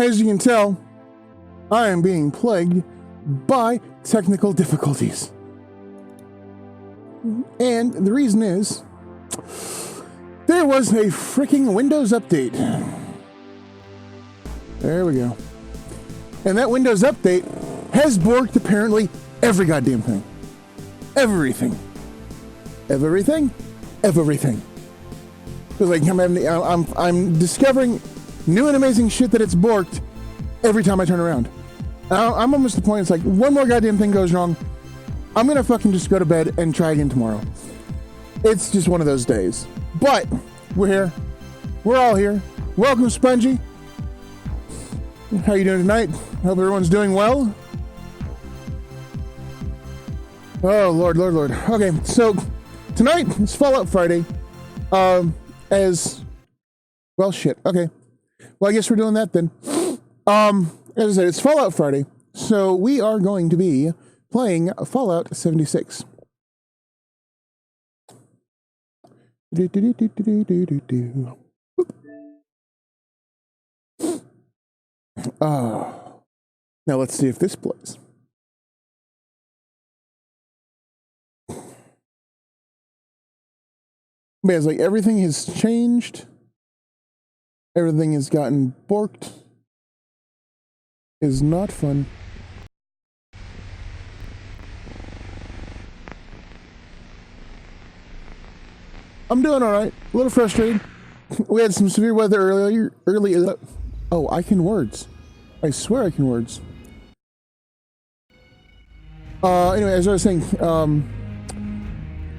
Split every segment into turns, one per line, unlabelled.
As you can tell, I am being plagued by technical difficulties. And the reason is, there was a freaking Windows update. There we go. And that Windows update has borked apparently every goddamn thing. Everything. Everything? Everything. Because like I'm discovering new and amazing shit that it's borked every time I turn around. I'm almost to the point, it's like, one more goddamn thing goes wrong, I'm gonna fucking just go to bed and try again tomorrow. It's just one of those days. But, we're here. We're all here. Welcome, Spongy. How you doing tonight? Hope everyone's doing well. Oh, Lord, Lord, Lord. Okay, so, tonight is Fallout Friday. Well, shit, okay. Well, I guess we're doing that then. As I said, it's Fallout Friday, so we are going to be playing Fallout 76. Now let's see if this plays. But it's like everything has changed. Everything has gotten borked. Is not fun. I'm doing all right. A little frustrated. We had some severe weather earlier. Oh, I can words. I swear I can words. Anyway, as I was saying,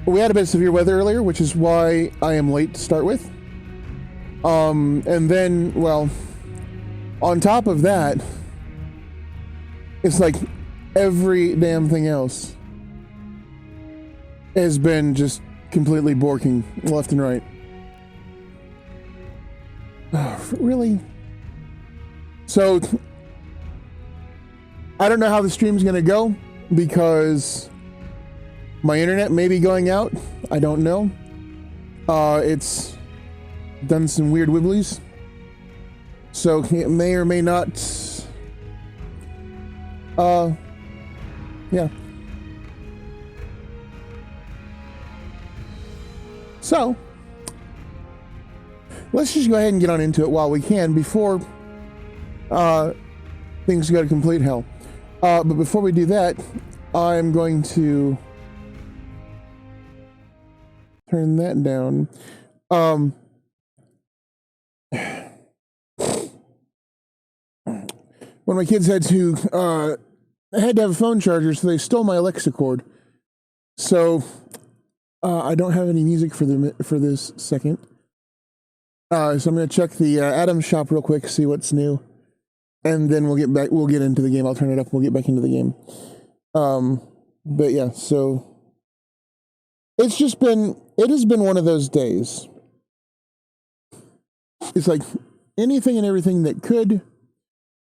we had a bit of severe weather earlier, which is why I am late to start with. And then, well, on top of that, it's like every damn thing else has been just completely borking left and right. Really? So, I don't know how the stream's gonna go because my internet may be going out. I don't know. It's done some weird wibblies. So, it may or may not... yeah. So, let's just go ahead and get on into it while we can before things go to complete hell. But before we do that, I'm going to turn that down. When my kids had to have a phone charger, so they stole my Alexa cord. So I don't have any music for this second. So I'm gonna check the Adams shop real quick, see what's new, and then we'll get back. We'll get into the game. I'll turn it up. We'll get back into the game. But yeah, so it's just been. It has been one of those days. It's like anything and everything that could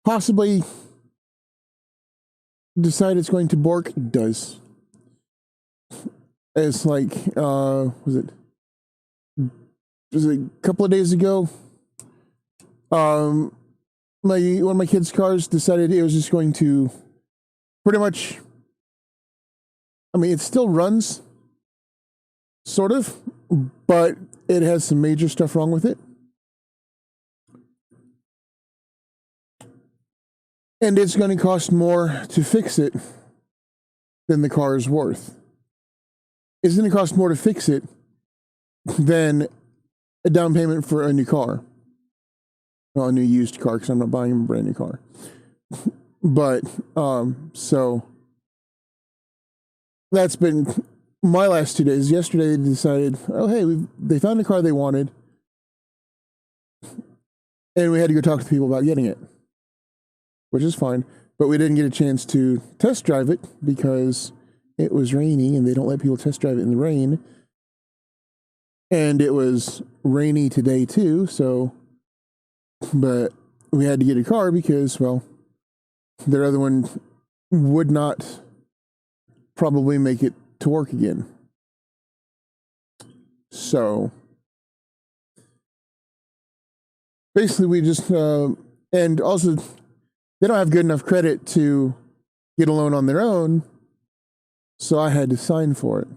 possibly decide it's going to bork does. It's like, was it a couple of days ago? One of my kids' cars decided it was just going to pretty much, I mean, it still runs, sort of, but it has some major stuff wrong with it. And it's going to cost more to fix it than the car is worth. It's going to cost more to fix it than a down payment for a new car. Well, a new used car, because I'm not buying a brand new car. But, so, that's been my last 2 days. Yesterday they decided, oh hey, they found a car they wanted. And we had to go talk to people about getting it. Which is fine, but we didn't get a chance to test drive it because it was rainy and they don't let people test drive it in the rain. And it was rainy today too, so, but we had to get a car because, well, their other one would not probably make it to work again. So, basically we just, And also, they don't have good enough credit to get a loan on their own, so I had to sign for it.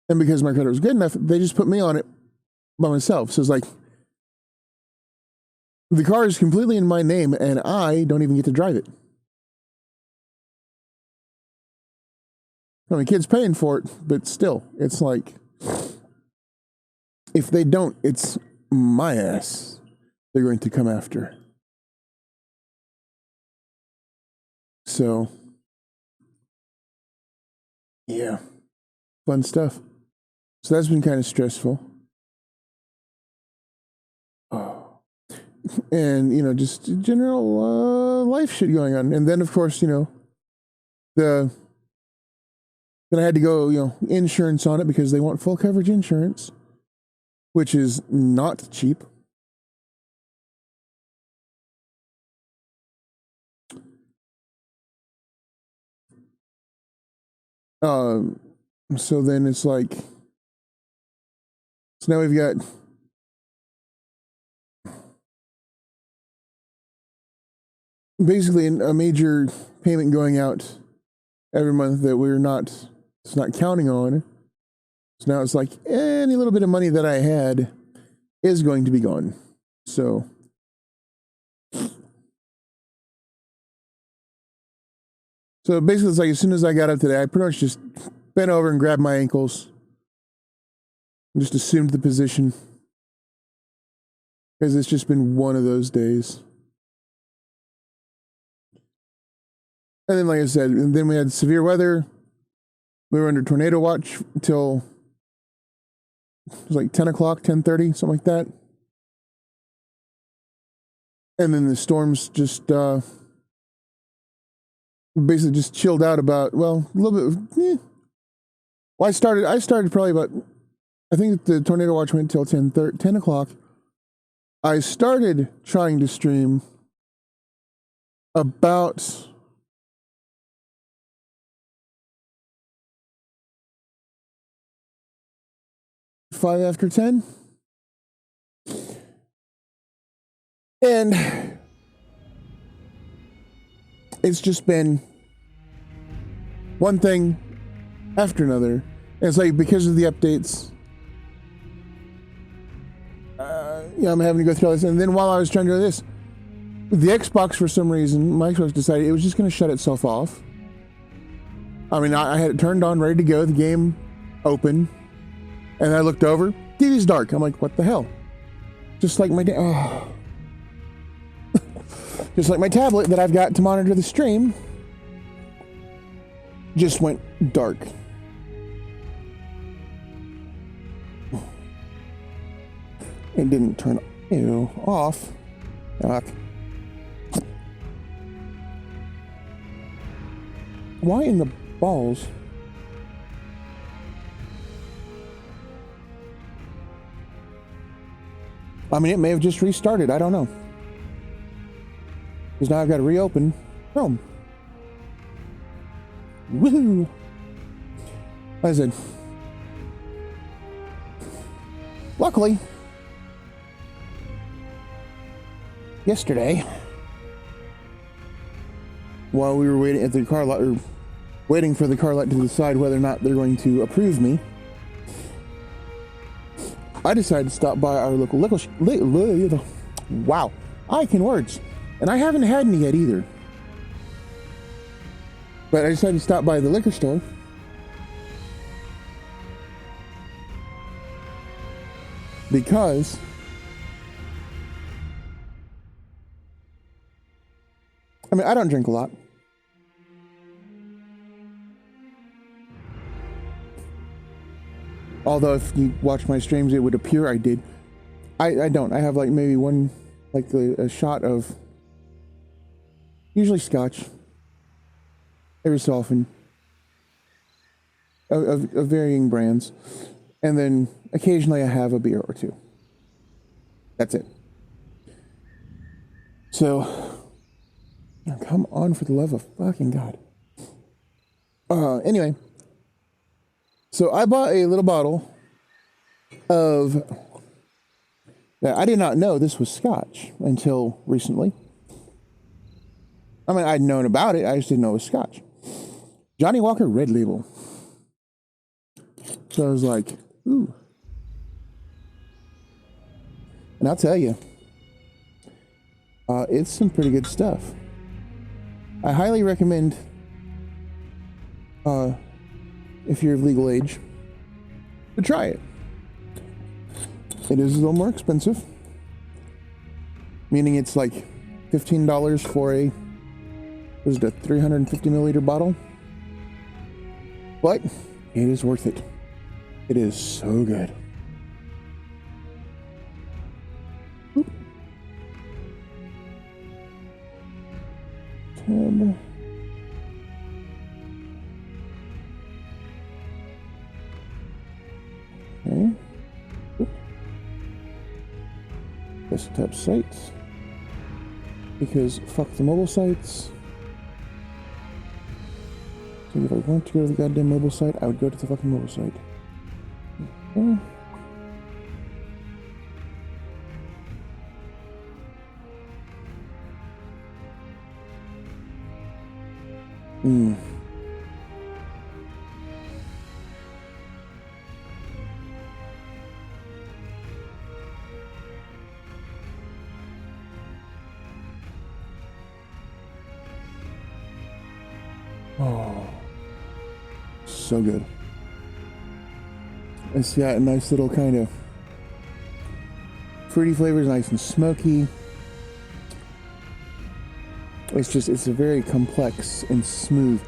And because my credit was good enough, they just put me on it by myself. So it's like, the car is completely in my name, and I don't even get to drive it. I mean, kid's paying for it, but still, it's like, if they don't, it's my ass they're going to come after. So, yeah, fun stuff. So that's been kind of stressful. Oh. And, you know, just general life shit going on. And then, of course, you know, then I had to go, you know, insurance on it because they want full coverage insurance, which is not cheap. So then it's like, so now we've got basically a major payment going out every month that it's not counting on. So now it's like any little bit of money that I had is going to be gone. So basically it's like, as soon as I got up today, I pretty much just bent over and grabbed my ankles and just assumed the position, because it's just been one of those days. And then, like I said, and then we had severe weather. We were under tornado watch until it was like 10 o'clock, 10:30, something like that. And then the storms just basically just chilled out about, well, a little bit. Well, I started probably about, I think the tornado watch went till 10 o'clock. I started trying to stream about 5 after 10. And it's just been one thing after another. And it's like, because of the updates, I'm having to go through all this. And then while I was trying to do this, the Xbox, for some reason, my Xbox decided it was just going to shut itself off. I mean, I had it turned on, ready to go, the game open, and I looked over, TV's dark. I'm like, what the hell? Just like my just like my tablet that I've got to monitor the stream just went dark. It didn't turn off. Why in the balls? I mean, it may have just restarted. I don't know. Because now I've got to reopen Chrome. Woohoo! Like I said, luckily, yesterday, while we were waiting at the car lot, or waiting for the car lot to decide whether or not they're going to approve me, I decided to stop by our local wow, I can words, and I haven't had any yet either. But I decided to stop by the liquor store because I mean, I don't drink a lot. Although if you watch my streams, it would appear I did. I don't. I have like maybe one, like a shot of usually scotch every so often of varying brands. And then occasionally I have a beer or two. That's it. So, come on, for the love of fucking God. Anyway, so I bought a little bottle of that I did not know this was Scotch until recently. I mean, I'd known about it, I just didn't know it was Scotch. Johnny Walker Red Label. So I was like, ooh. And I'll tell you, it's some pretty good stuff. I highly recommend, if you're of legal age, to try it. It is a little more expensive, meaning it's like $15 for a 350 milliliter bottle, but it is worth it. It is so good. Oop. Tab. Okay. Oop. Desktop sites, because fuck the mobile sites. So if I want to go to the goddamn mobile site, I would go to the fucking mobile site. Okay. Oh, so good. It's got a nice little kind of fruity flavors, nice and smoky. It's a very complex and smooth.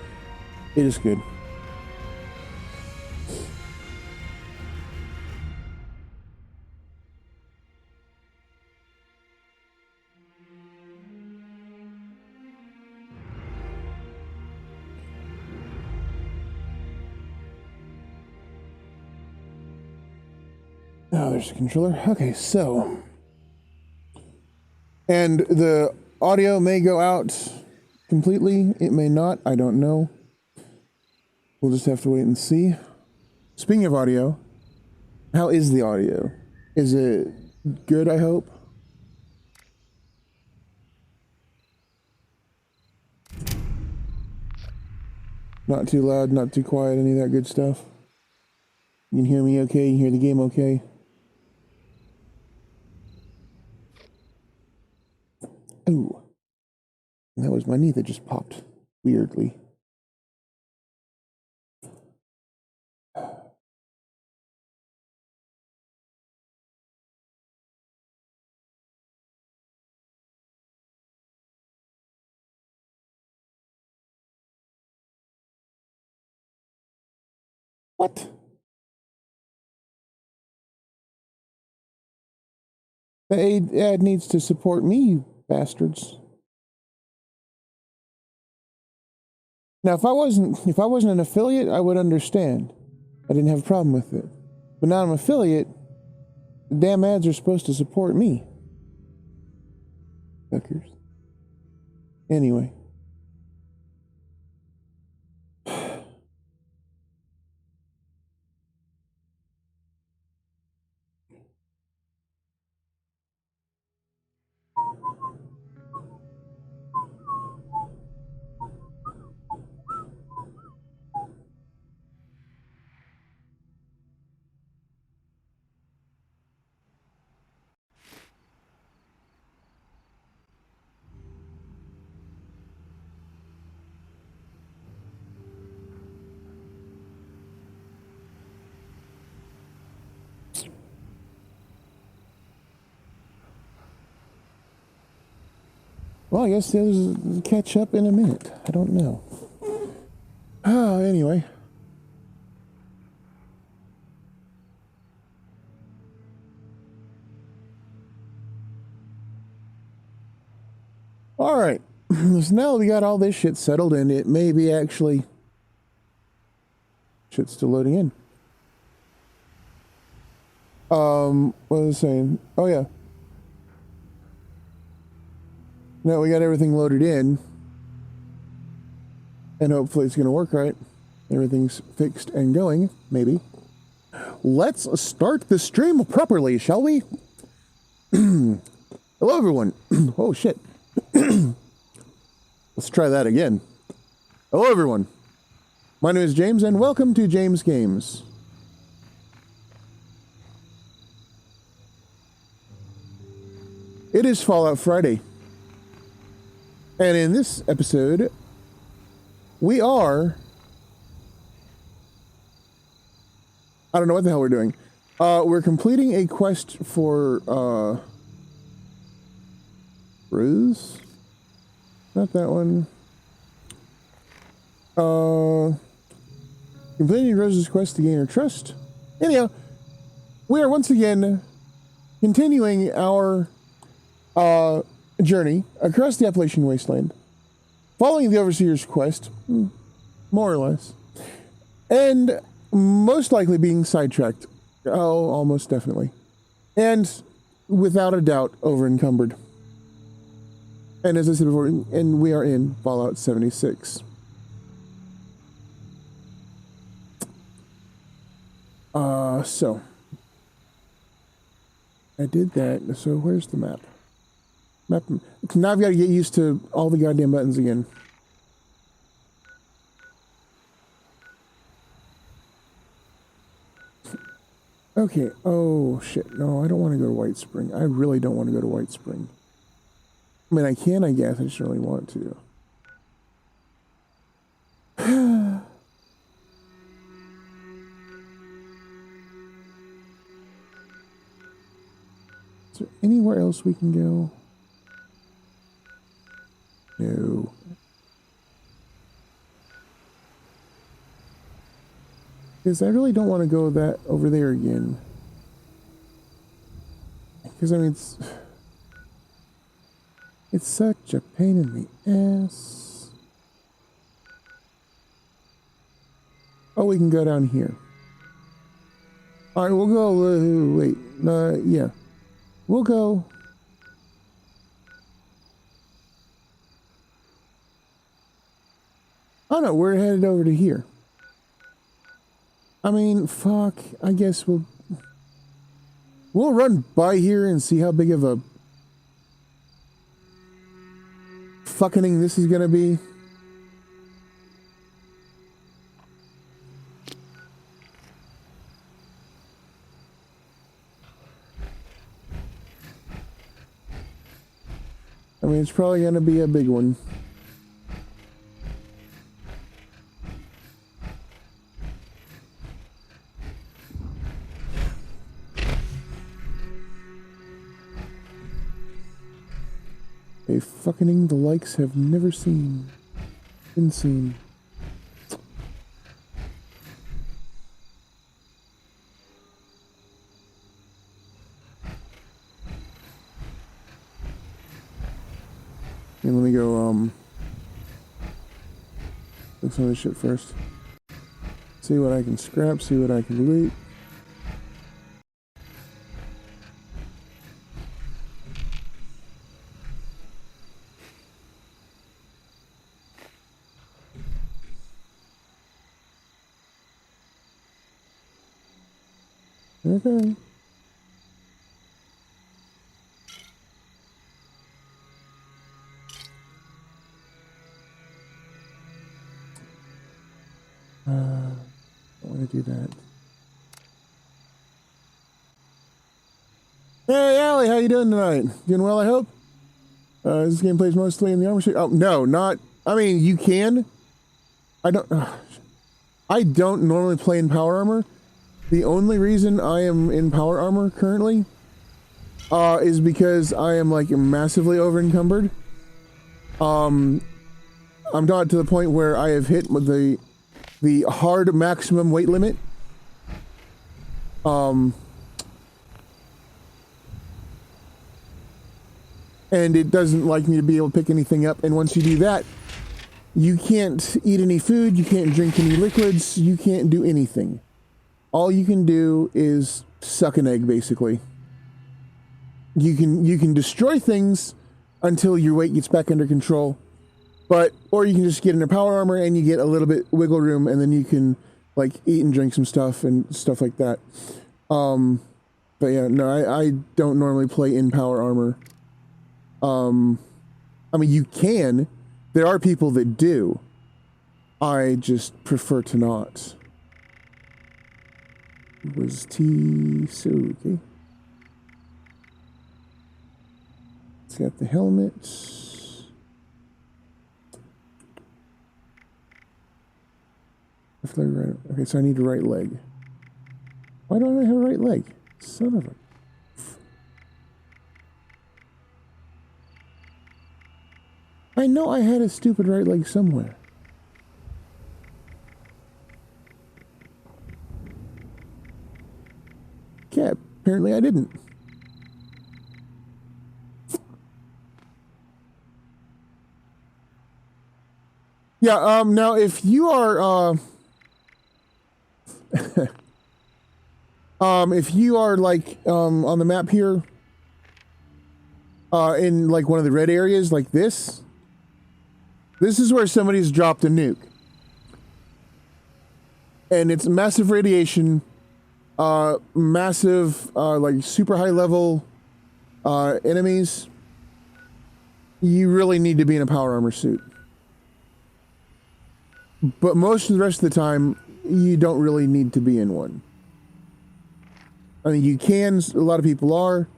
It is good. Oh, there's a controller. Okay, so. And the audio may go out completely. It may not. I don't know. We'll just have to wait and see. Speaking of audio, how is the audio? Is it good, I hope? Not too loud, not too quiet, any of that good stuff? You can hear me okay? You can hear the game okay? Ooh. That was my knee that just popped weirdly. What? The ad needs to support me, you bastards. Now, if I wasn't an affiliate, I would understand. I didn't have a problem with it. But now I'm an affiliate, the damn ads are supposed to support me. Fuckers. Anyway. Well, I guess there's catch up in a minute. I don't know. Oh, anyway. All right. So now we got all this shit settled, and it may be actually... Shit's still loading in. What was I saying? Oh, yeah. Now we got everything loaded in, and hopefully it's going to work right. Everything's fixed and going, maybe. Let's start the stream properly, shall we? Hello, everyone. Oh, shit. Let's try that again. Hello, everyone. My name is James, and welcome to James Games. It is Fallout Friday. And in this episode, we are... I don't know what the hell we're doing. We're completing a quest for, Ruse? Not that one. Completing Rose's quest to gain her trust. Anyhow, we are once again continuing our journey across the Appalachian Wasteland, following the Overseer's quest, more or less, and most likely being sidetracked. Oh, almost definitely. And without a doubt, over encumbered. And as I said before, and we are in Fallout 76. So I did that. So where's the map? Now I've got to get used to all the goddamn buttons again. Okay. Oh shit. No, I don't want to go to White Spring. I really don't want to go to White Spring. I mean, I can, I guess. I just really want to. Is there anywhere else we can go? No. Because I really don't want to go that over there again. Because I mean, it's such a pain in the ass. Oh, we can go down here. All right, we'll go. Wait, yeah, we'll go. Oh no, we're headed over to here. I mean, fuck. I guess we'll run by here and see how big of a fucking this is gonna be. I mean, it's probably gonna be a big one. A fucking the likes have never been seen. And let me go, look some of this shit first. See what I can scrap, see what I can loot. Okay. I want to do that. Hey, Allie, how you doing tonight? Doing well, I hope? This game plays mostly in the armor suit. Oh, no, not... I mean, you can. I don't normally play in power armor. The only reason I am in power armor currently is because I am like massively over encumbered. I'm not to the point where I have hit the hard maximum weight limit. And it doesn't like me to be able to pick anything up. And once you do that, you can't eat any food, you can't drink any liquids, you can't do anything. All you can do is suck an egg, basically. You can destroy things until your weight gets back under control, or you can just get into power armor and you get a little bit wiggle room, and then you can like eat and drink some stuff and stuff like that. But yeah, no, I don't normally play in power armor. I mean, you can. There are people that do. I just prefer to not. It was T. So, okay. It's got the helmet. Okay, so I need a right leg. Why don't I have a right leg? Son of a... I know I had a stupid right leg somewhere. Yeah, apparently I didn't. Yeah, now if you are, if you are like, on the map here, in like one of the red areas like this is where somebody's dropped a nuke. And it's massive radiation, massive, like super high level, enemies. You really need to be in a power armor suit. But most of the rest of the time, you don't really need to be in one. I mean, you can, a lot of people are.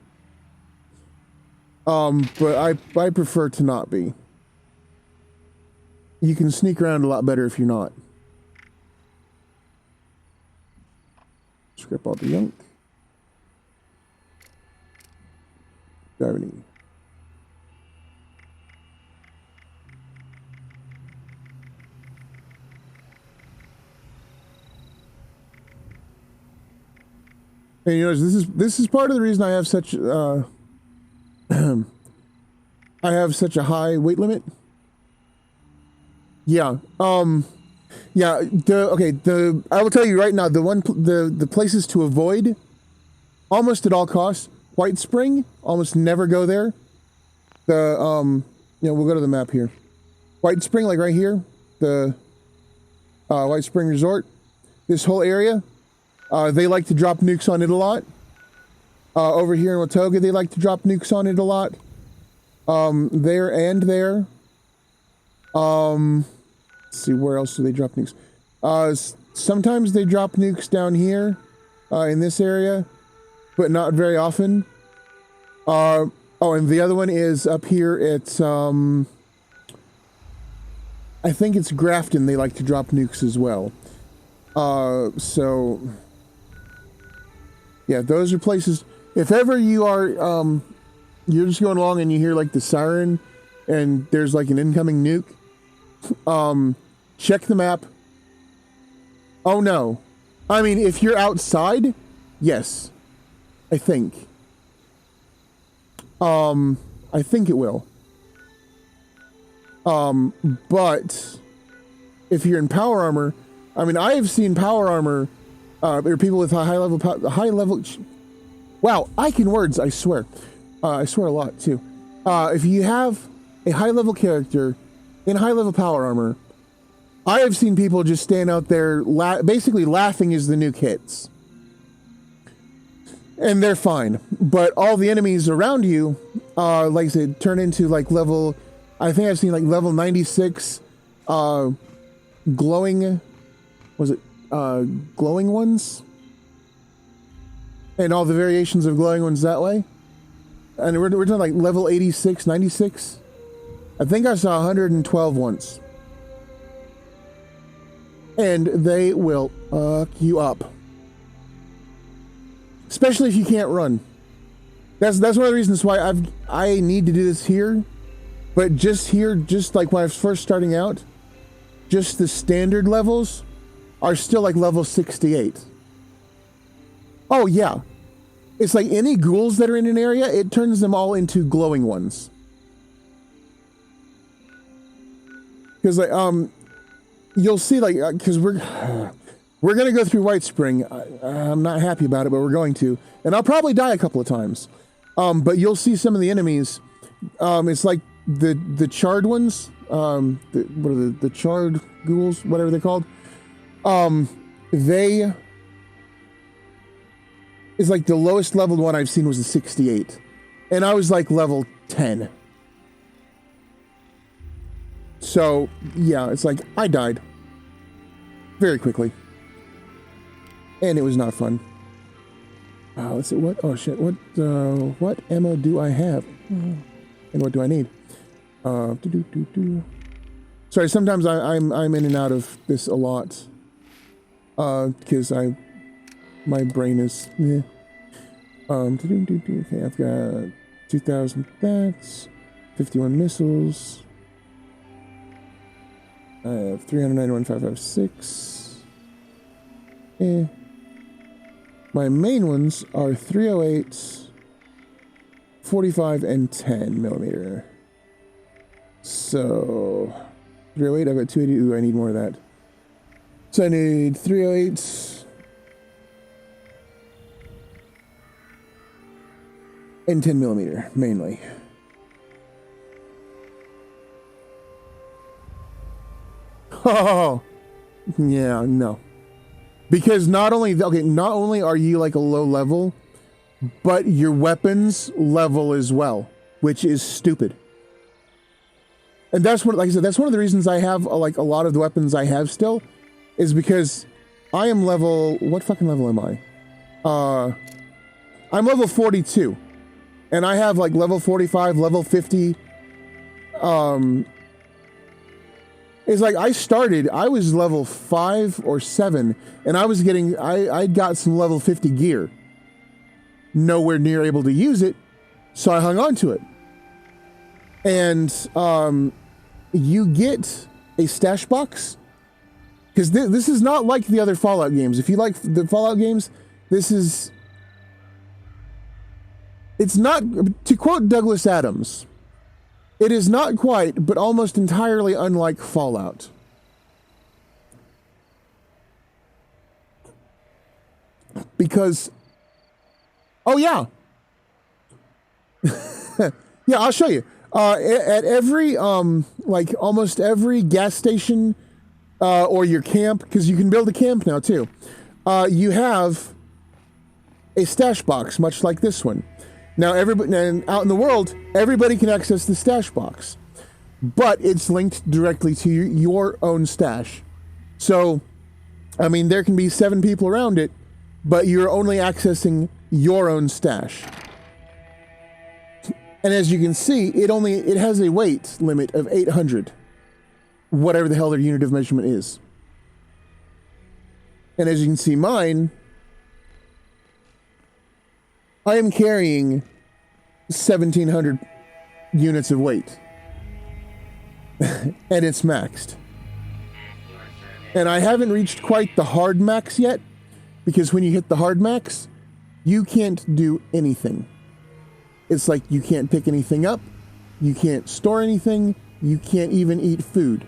But I prefer to not be. You can sneak around a lot better if you're not. Scrap all the junk. Gravity. And you know, this is part of the reason I have such I have such a high weight limit. Yeah. Yeah. I will tell you right now, the places to avoid, almost at all costs. White Spring, almost never go there. We'll go to the map here. White Spring, like right here, the White Spring Resort. This whole area. They like to drop nukes on it a lot. Over here in Watoga, they like to drop nukes on it a lot. There and there. Let's see, where else do they drop nukes? Sometimes they drop nukes down here, in this area, but not very often. And the other one is up here at, I think it's Grafton, they like to drop nukes as well. So... yeah, those are places. If ever you are, you're just going along and you hear like the siren and there's like an incoming nuke, check the map. Oh no. I mean, if you're outside, yes. I think. I think it will. But if you're in power armor, I mean, I have seen power armor. Or people with high level. Wow, I can words. I swear. I swear a lot too. If you have a high level character in high level power armor, I have seen people just stand out there, basically laughing as the nuke hits, and they're fine. But all the enemies around you, like I said, turn into like level. I think I've seen like level 96, glowing. Was it? Glowing ones, and all the variations of glowing ones that way. And we're talking like level 86, 96. I think I saw 112 once. And they will fuck you up. Especially if you can't run. That's one of the reasons why I need to do this here. But just here, just like when I was first starting out, just the standard levels are still like level 68. Oh yeah. It's like any ghouls that are in an area, it turns them all into glowing ones. Because like, you'll see like, because we're going to go through White Spring. I'm not happy about it, but we're going to. And I'll probably die a couple of times. But you'll see some of the enemies. It's like the charred ones. What are the charred ghouls, whatever they're called. They is like the lowest leveled one I've seen was a 68. And I was like level 10. So, yeah, it's like I died very quickly. And it was not fun. Let's see, what? Oh, shit. What ammo do I have? And what do I need? Sorry, sometimes I'm in and out of this a lot. Because my brain is... Okay, I've got 2,000 that's 51 missiles. I have 391,556. My main ones are 308, 45, and 10 millimeter. So 308, I've got 280. Ooh, I need more of that. So I need 308 and 10 millimeter mainly. Oh, yeah, no. Because not only are you like a low level, but your weapons level as well, which is stupid. And that's what, like I said, that's one of the reasons I have like a lot of the weapons I have still, is because I am level, what fucking level am I? I'm level 42, and I have like level 45, level 50. It's like I was level 5 or 7, and I was getting, I got some level 50 gear. Nowhere near able to use it, so I hung on to it. And you get a stash box, because this is not like the other Fallout games. If you like the Fallout games, it's not, to quote Douglas Adams, it is not quite, but almost entirely unlike Fallout. Because, oh yeah. Yeah, I'll show you. At every, like almost every gas station, or your camp, because you can build a camp now too, you have a stash box, much like this one. Now, everybody, and out in the world, everybody can access the stash box, but it's linked directly to your own stash. So, I mean, there can be 7 people around it, but you're only accessing your own stash. And as you can see, it has a weight limit of 800, whatever the hell their unit of measurement is. And as you can see, mine, I am carrying 1,700 units of weight. And it's maxed. And I haven't reached quite the hard max yet, because when you hit the hard max, you can't do anything. It's like you can't pick anything up, you can't store anything, you can't even eat food.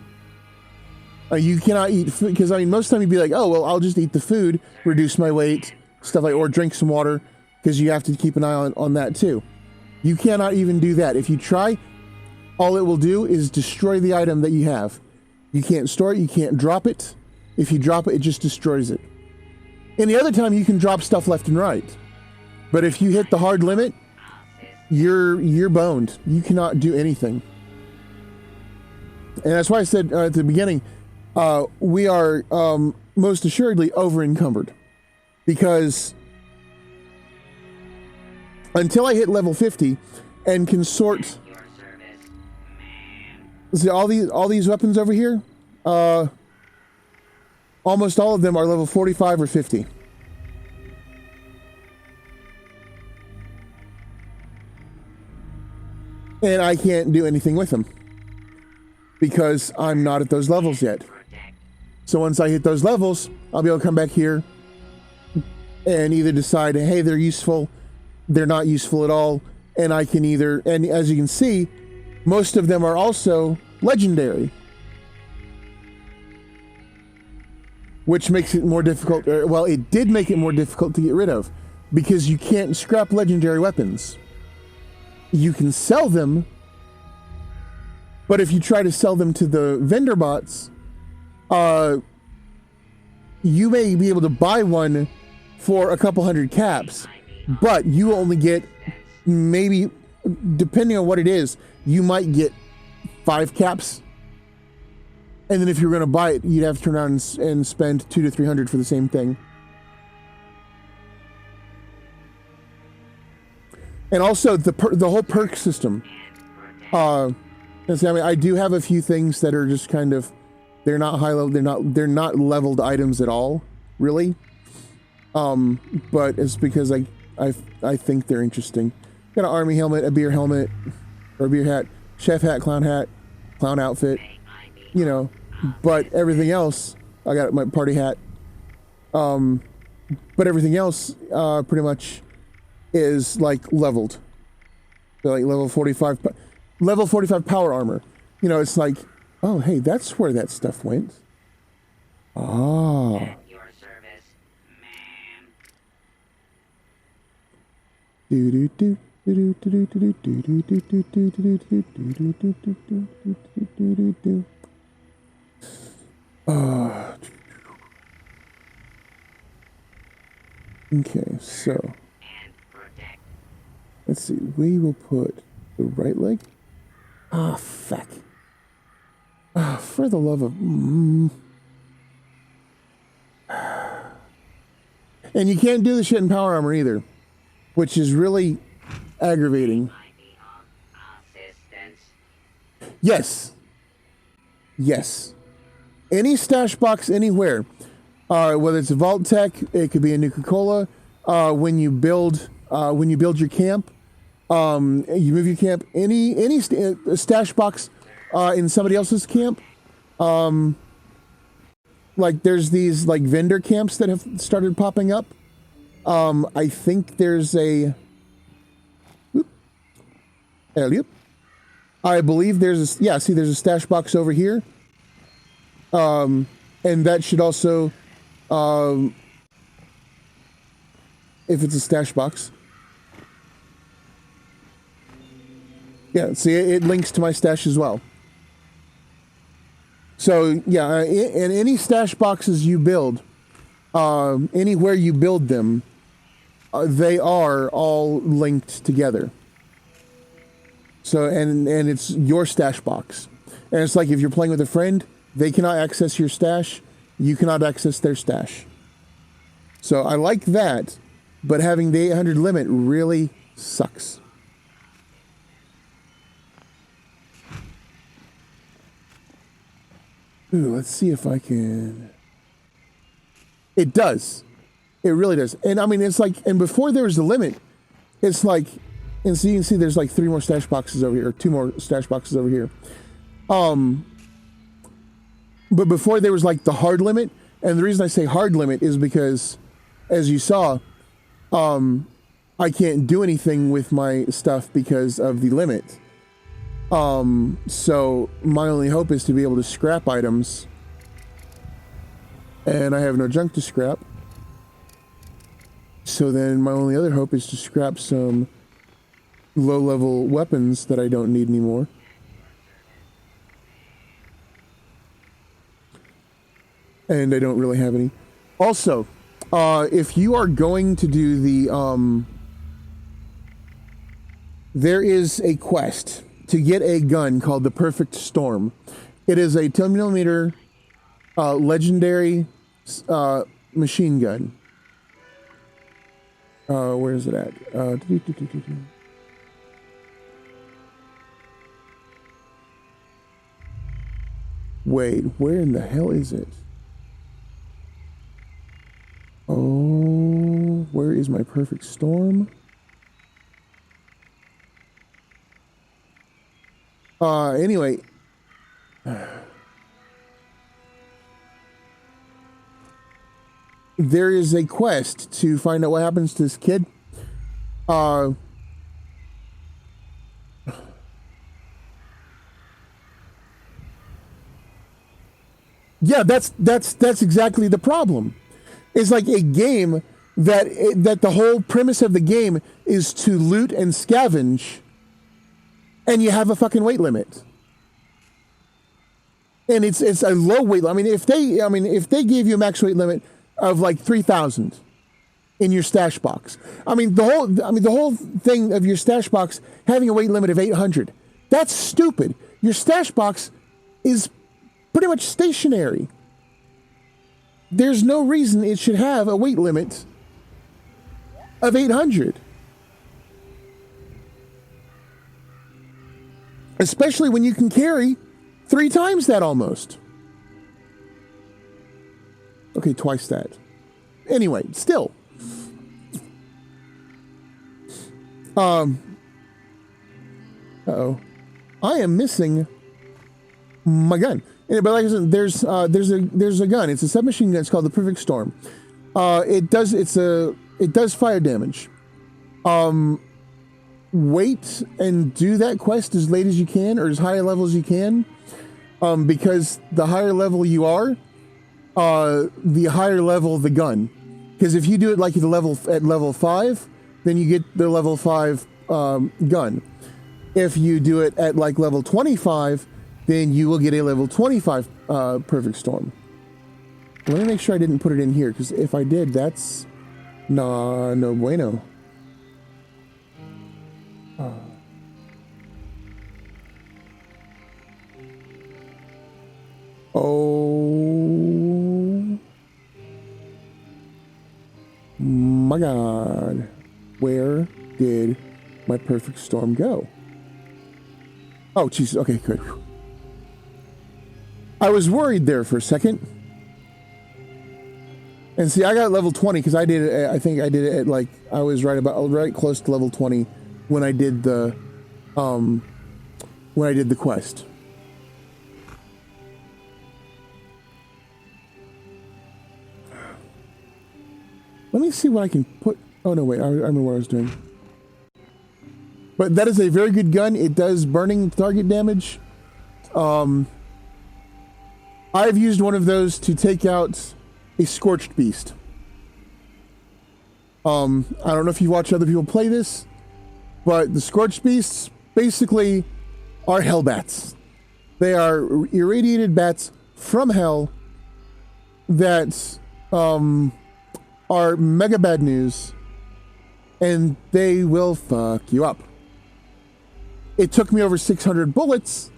You cannot eat food, because I mean, most of the time you'd be like, oh, well, I'll just eat the food, reduce my weight, stuff like, or drink some water, because you have to keep an eye on that too. You cannot even do that. If you try, all it will do is destroy the item that you have. You can't store it, you can't drop it. If you drop it, it just destroys it. Any other time you can drop stuff left and right. But if you hit the hard limit, you're boned. You cannot do anything. And that's why I said at the beginning, we are most assuredly over encumbered, because until I hit level 50 and can sort, see all these weapons over here, almost all of them are level 45 or 50. And I can't do anything with them, because I'm not at those levels yet. So once I hit those levels, I'll be able to come back here and either decide, hey, they're useful, they're not useful at all, and I can either, and as you can see, most of them are also legendary, which makes it more difficult, well, it did make it more difficult to get rid of, because you can't scrap legendary weapons. You can sell them, but if you try to sell them to the vendor bots, you may be able to buy one for a couple hundred caps, but you only get maybe, depending on what it is, you might get 5 caps. And then if you were going to buy it, you'd have to turn around and spend 200 to 300 for the same thing. And also the whole perk system. I mean, I do have a few things that are just kind of, they're not high level, they're not leveled items at all, really. But it's because I think they're interesting. Got an army helmet, a beer helmet, or a beer hat, chef hat, clown outfit, you know. But everything else, I got my party hat. But everything else, pretty much is like leveled. So like level 45 power armor. You know, it's like, oh, hey, that's where that stuff went. Ah.
At your service, ma'am.
Okay, so let's see. We will put the right leg. Ah, fuck. Ah, for the love of. And you can't do the shit in power armor either, which is really aggravating. Yes. Yes. Any stash box anywhere, whether it's a Vault Tech, it could be a Nuka-Cola. When you build your camp, you move your camp. Any stash box in somebody else's camp. Like there's these like vendor camps that have started popping up. I think there's a. I believe there's a, see, there's a stash box over here. And that should also, if it's a stash box. Yeah, see, it links to my stash as well. So, yeah, and any stash boxes you build, anywhere you build them, they are all linked together. So, and it's your stash box. And it's like if you're playing with a friend, they cannot access your stash, you cannot access their stash. So I like that, but having the 800 limit really sucks. Ooh, let's see if I can. It does. It really does. And I mean, it's like, and before there was the limit, it's like, and so you can see there's like 3 more stash boxes over here, or 2 more stash boxes over here. But before there was like the hard limit, and the reason I say hard limit is because, as you saw, I can't do anything with my stuff because of the limit. So my only hope is to be able to scrap items, and I have no junk to scrap. So then my only other hope is to scrap some low-level weapons that I don't need anymore. And I don't really have any. Also, if you are going to do the, there is a quest to get a gun called the Perfect Storm. It is a 10mm legendary machine gun. Where is it at? Wait, where in the hell is it? Oh, where is my Perfect Storm? Anyway. There is a quest to find out what happens to this kid. Yeah, that's exactly the problem. It's like a game that the whole premise of the game is to loot and scavenge, and you have a fucking weight limit. And it's a low weight limit. I mean, if they gave you a max weight limit of like 3,000, in your stash box. I mean, the whole thing of your stash box having a weight limit of 800. That's stupid. Your stash box is pretty much stationary. There's no reason it should have a weight limit of 800. Especially when you can carry 3 times that almost. Okay, twice that. Anyway, still. Uh-oh. I am missing my gun. But like I said, there's a gun. It's a submachine gun. It's called the Perfect Storm. It does fire damage. Wait and do that quest as late as you can, or as high a level as you can, because the higher level you are, the higher level the gun. Because if you do it like at level 5, then you get the level 5 gun. If you do it at like level 25, then you will get a level 25 Perfect Storm. Let me make sure I didn't put it in here, because if I did, that's no bueno. Oh my God. Where did my Perfect Storm go? Oh, Jesus. Okay, good. I was worried there for a second. And see, I got level 20 because I did it. I think I did it at like, I was right close to level 20 when I did the quest. Let me see what I can put. Oh no, wait, I remember what I was doing. But that is a very good gun. It does burning target damage. I've used one of those to take out a Scorched Beast. I don't know if you watch other people play this, but the Scorched Beasts basically are hell bats. They are irradiated bats from hell that are mega bad news, and they will fuck you up. It took me over 600 bullets,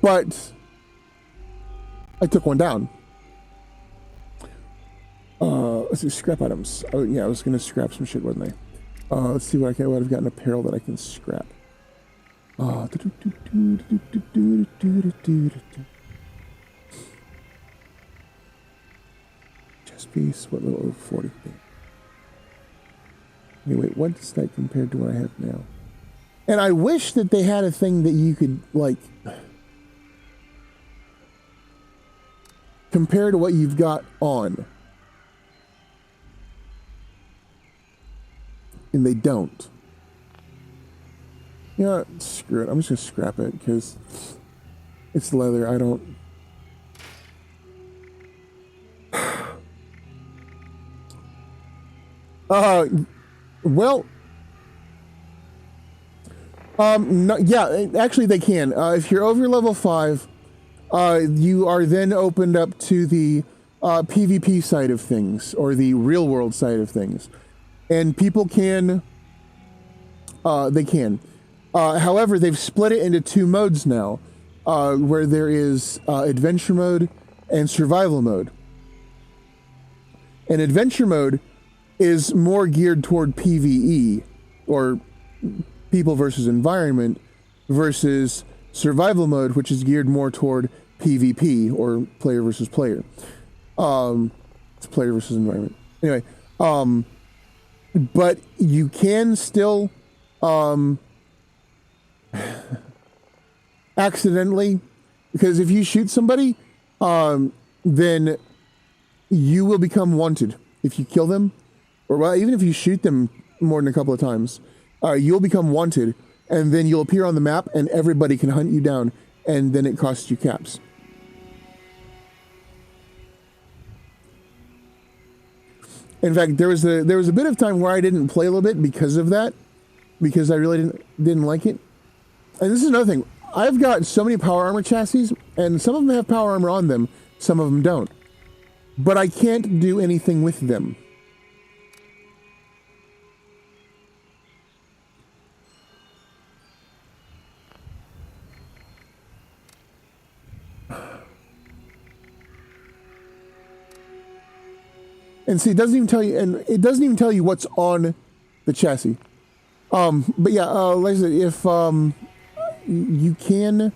but I took one down. Let's see, scrap items. Oh yeah, I was gonna scrap some shit, wasn't I? Let's see what I've got in apparel that I can scrap. Chest piece, what level 40? Anyway, what does that compare to what I have now? And I wish that they had a thing that you could, like, compare to what you've got on. And they don't. You know what? Screw it. I'm just going to scrap it because it's leather. I don't... well... no, yeah, actually they can. If you're over level 5, you are then opened up to the PvP side of things, or the real world side of things. And people can, they can. However, they've split it into 2 modes now, where there is adventure mode and survival mode. And adventure mode is more geared toward PvE, or people versus environment, versus survival mode, which is geared more toward PvP, or player versus player. It's player versus environment. Anyway, but you can still accidentally, because if you shoot somebody, then you will become wanted. If you kill them, or well, even if you shoot them more than a couple of times, you'll become wanted, and then you'll appear on the map, and everybody can hunt you down, and then it costs you caps. In fact, there was a bit of time where I didn't play a little bit because of that, because I really didn't like it. And this is another thing. I've got so many power armor chassis, and some of them have power armor on them, some of them don't. But I can't do anything with them. And see, it doesn't even tell you, and it doesn't even tell you what's on the chassis. But yeah, like I said, if you can,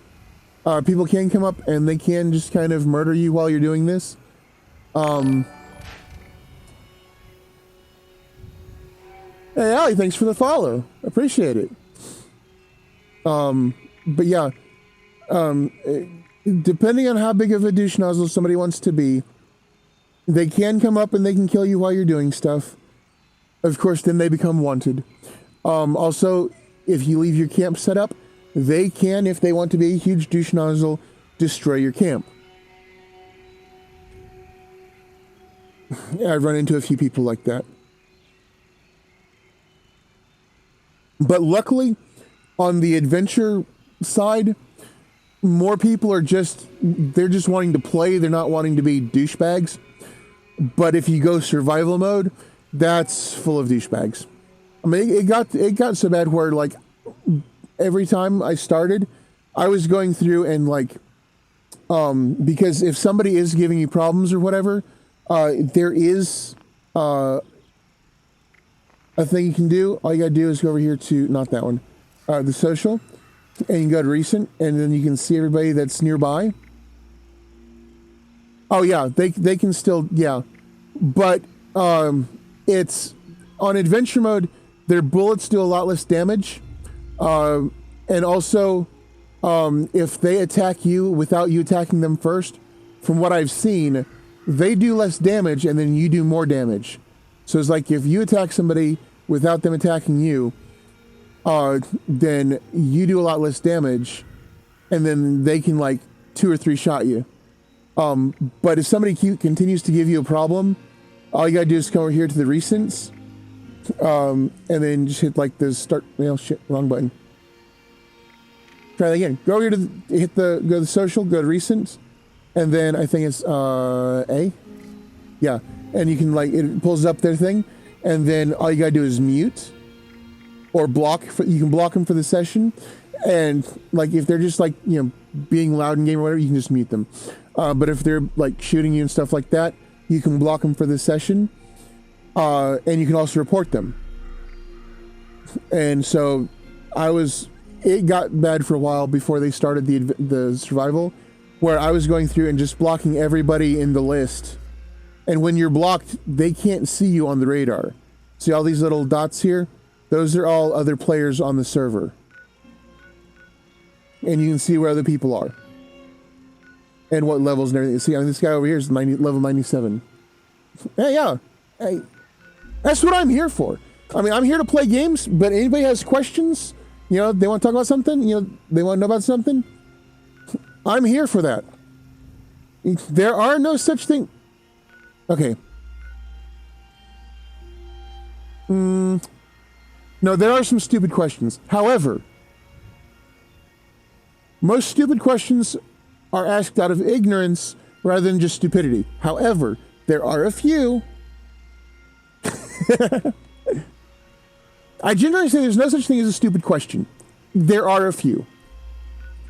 people can come up and they can just kind of murder you while you're doing this. Hey, Allie, thanks for the follow. Appreciate it. But yeah, depending on how big of a douche nozzle somebody wants to be, they can come up and they can kill you while you're doing stuff. Of course, then they become wanted. Also, if you leave your camp set up, they can, if they want to be a huge douche nozzle, destroy your camp. I've run into a few people like that. But luckily, on the adventure side, more people are they're just wanting to play. They're not wanting to be douchebags. But if you go survival mode, that's full of douchebags. I mean, it got so bad where, like, every time I started, I was going through and, like, because if somebody is giving you problems or whatever, there is a thing you can do. All you gotta do is go over here to, not that one, the social, and you go to recent, and then you can see everybody that's nearby. Oh yeah, they can still, yeah. But it's on adventure mode, their bullets do a lot less damage. And also, if they attack you without you attacking them first, from what I've seen, they do less damage and then you do more damage. So it's like if you attack somebody without them attacking you, then you do a lot less damage and then they can like 2 or 3 shot you. But if somebody continues to give you a problem, all you gotta do is come over here to the recents, and then just hit like the start, shit, wrong button. Try that again. Go here to go to the social, go to recent, and then I think it's A. Yeah. And you can it pulls up their thing, and then all you gotta do is mute or block. You can block them for the session, and like if they're just being loud in game or whatever, you can just mute them. But if they're like shooting you and stuff like that, you can block them for the session, and you can also report them. And so it got bad for a while before they started the survival, where I was going through and just blocking everybody in the list. And when you're blocked, they can't see you on the radar. See all these little dots here? Those are all other players on the server. And you can see where other people are. And what levels and everything. See, this guy over here is level 97. Yeah. Hey, that's what I'm here for. I mean, I'm here to play games, but anybody has questions, they want to talk about something, they want to know about something, I'm here for that. There are no such thing. Okay. No, there are some stupid questions. However, most stupid questions are asked out of ignorance rather than just stupidity. However, there are a few. I generally say there's no such thing as a stupid question. There are a few.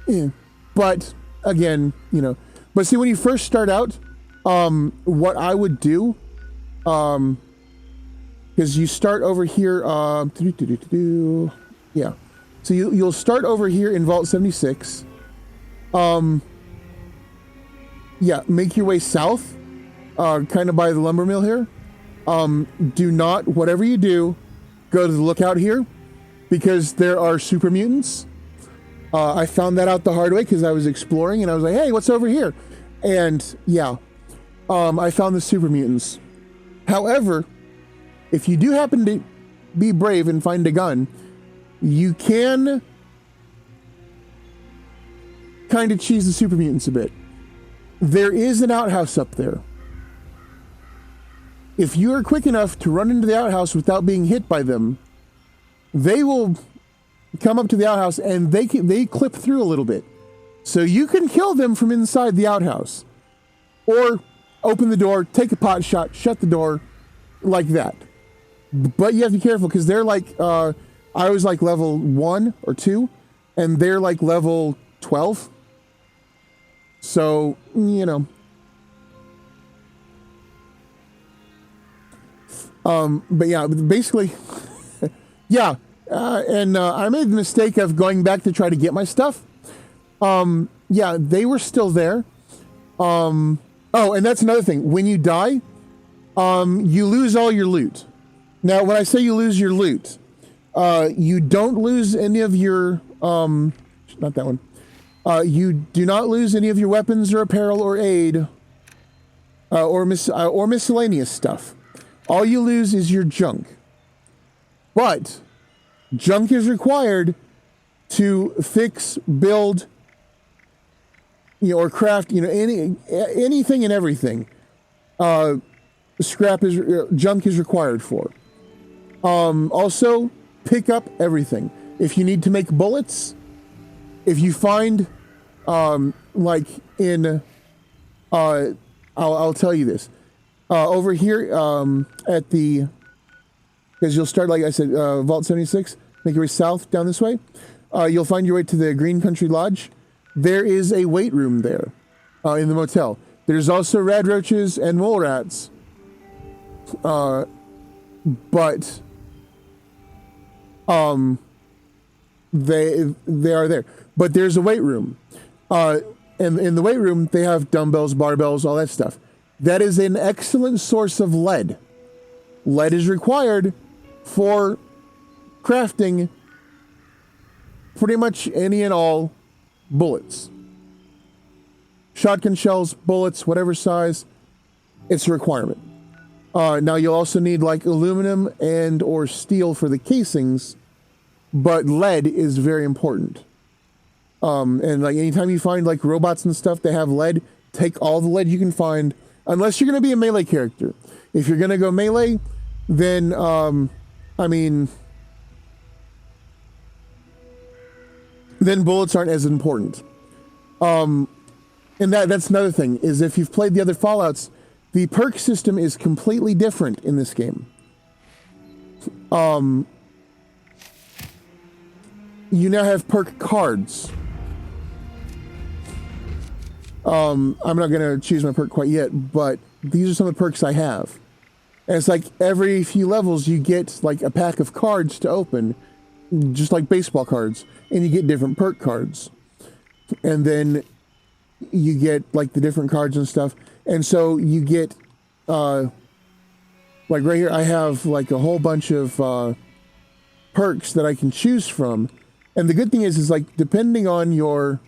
Yeah. But again, but see, when you first start out, what I would do, because you start over here, yeah. So you'll start over here in Vault 76. Yeah, make your way south, kind of by the lumber mill here. Do not, whatever you do, go to the lookout here, because there are super mutants. I found that out the hard way because I was exploring and I was like, hey, what's over here? And yeah, I found the super mutants. However, if you do happen to be brave and find a gun, you can kind of cheese the super mutants a bit. There is an outhouse up there. If you are quick enough to run into the outhouse without being hit by them, they will come up to the outhouse and they clip through a little bit. So you can kill them from inside the outhouse. Or open the door, take a pot shot, shut the door, like that. But you have to be careful because they're like, I was like level 1 or 2, and they're like level 12. So, But yeah, basically, yeah. And I made the mistake of going back to try to get my stuff. Yeah, they were still there. Oh, and that's another thing. When you die, you lose all your loot. Now, when I say you lose your loot, you don't lose any of your, not that one. You do not lose any of your weapons or apparel or aid, or miscellaneous stuff. All you lose is your junk. But junk is required to fix, build, or craft, anything and everything. Junk is required for. Also, pick up everything. If you need to make bullets, if you find, like in, I'll tell you this. Over here, at the, because you'll start, like I said, Vault 76, make your way south down this way. You'll find your way to the Green Country Lodge. There is a weight room there, in the motel. There's also rad roaches and mole rats. But they are there. But there's a weight room. And in the weight room, they have dumbbells, barbells, all that stuff. That is an excellent source of lead. Lead is required for crafting pretty much any and all bullets. Shotgun shells, bullets, whatever size, it's a requirement. Now you'll also need like aluminum and or steel for the casings, but lead is very important. And like anytime you find like robots and stuff that have lead, take all the lead you can find, unless you're going to be a melee character. If you're going to go melee, then, then bullets aren't as important. And that's another thing, is if you've played the other Fallouts, the perk system is completely different in this game. You now have perk cards. I'm not going to choose my perk quite yet, but these are some of the perks I have. And it's like every few levels you get like a pack of cards to open, just like baseball cards, and you get different perk cards. And then you get like the different cards and stuff. And so you get, like right here, I have like a whole bunch of perks that I can choose from. And the good thing is like, depending on your,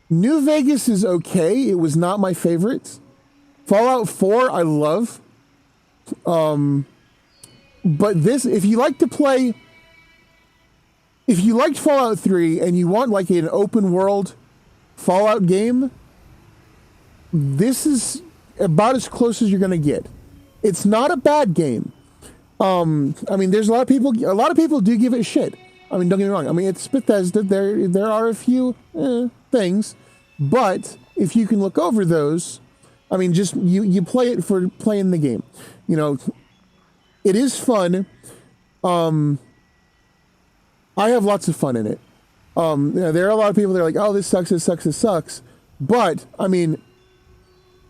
New Vegas is okay. It was not my favorite. Fallout 4, I love. But this, if you like to play, if you liked Fallout 3 and you want like an open world Fallout game, this is about as close as you're going to get. It's not a bad game. I mean, there's a lot of people do give it shit. I mean, don't get me wrong. I mean, it's Bethesda. There are a few things, but if you can look over those, I mean, just you play it for playing the game. You know, it is fun. I have lots of fun in it. You know, there are a lot of people that are like, oh, this sucks, this sucks, this sucks. But, I mean,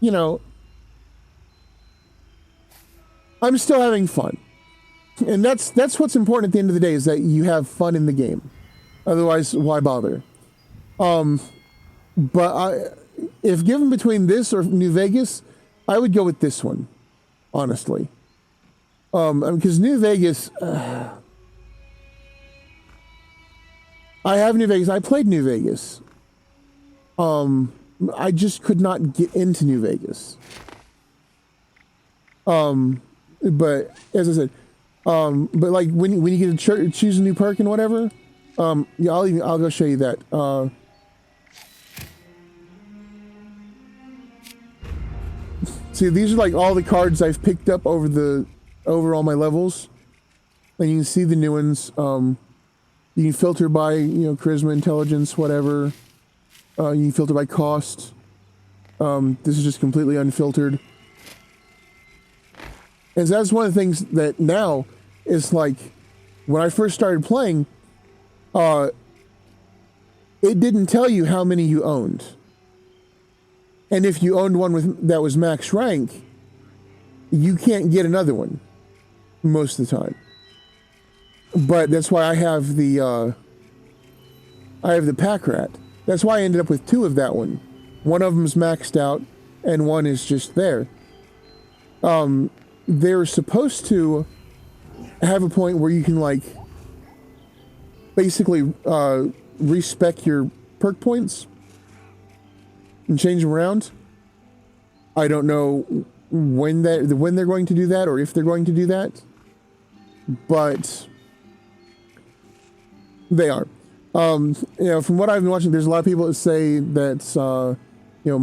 you know, I'm still having fun. And that's what's important at the end of the day, is that you have fun in the game. Otherwise, why bother? But if given between this or New Vegas, I would go with this one, honestly. Because New Vegas, I have New Vegas. I played New Vegas. I just could not get into New Vegas. But as I said, but like when you get to choose a new perk and whatever, yeah, I'll go show you that. See, these are like all the cards I've picked up over all my levels, and you can see the new ones. You can filter by, you know, charisma, intelligence, whatever. You can filter by cost. This is just completely unfiltered. And so that's one of the things that now is like, when I first started playing, it didn't tell you how many you owned. And if you owned one that was max rank, you can't get another one most of the time. But that's why I have the pack rat. That's why I ended up with 2 of that one. One of them's maxed out, and one is just there. They're supposed to have a point where you can, like, basically respec your perk points and change them around. I don't know when they're going to do that, or if they're going to do that, but they are. You know, from what I've been watching, there's a lot of people that say that you know,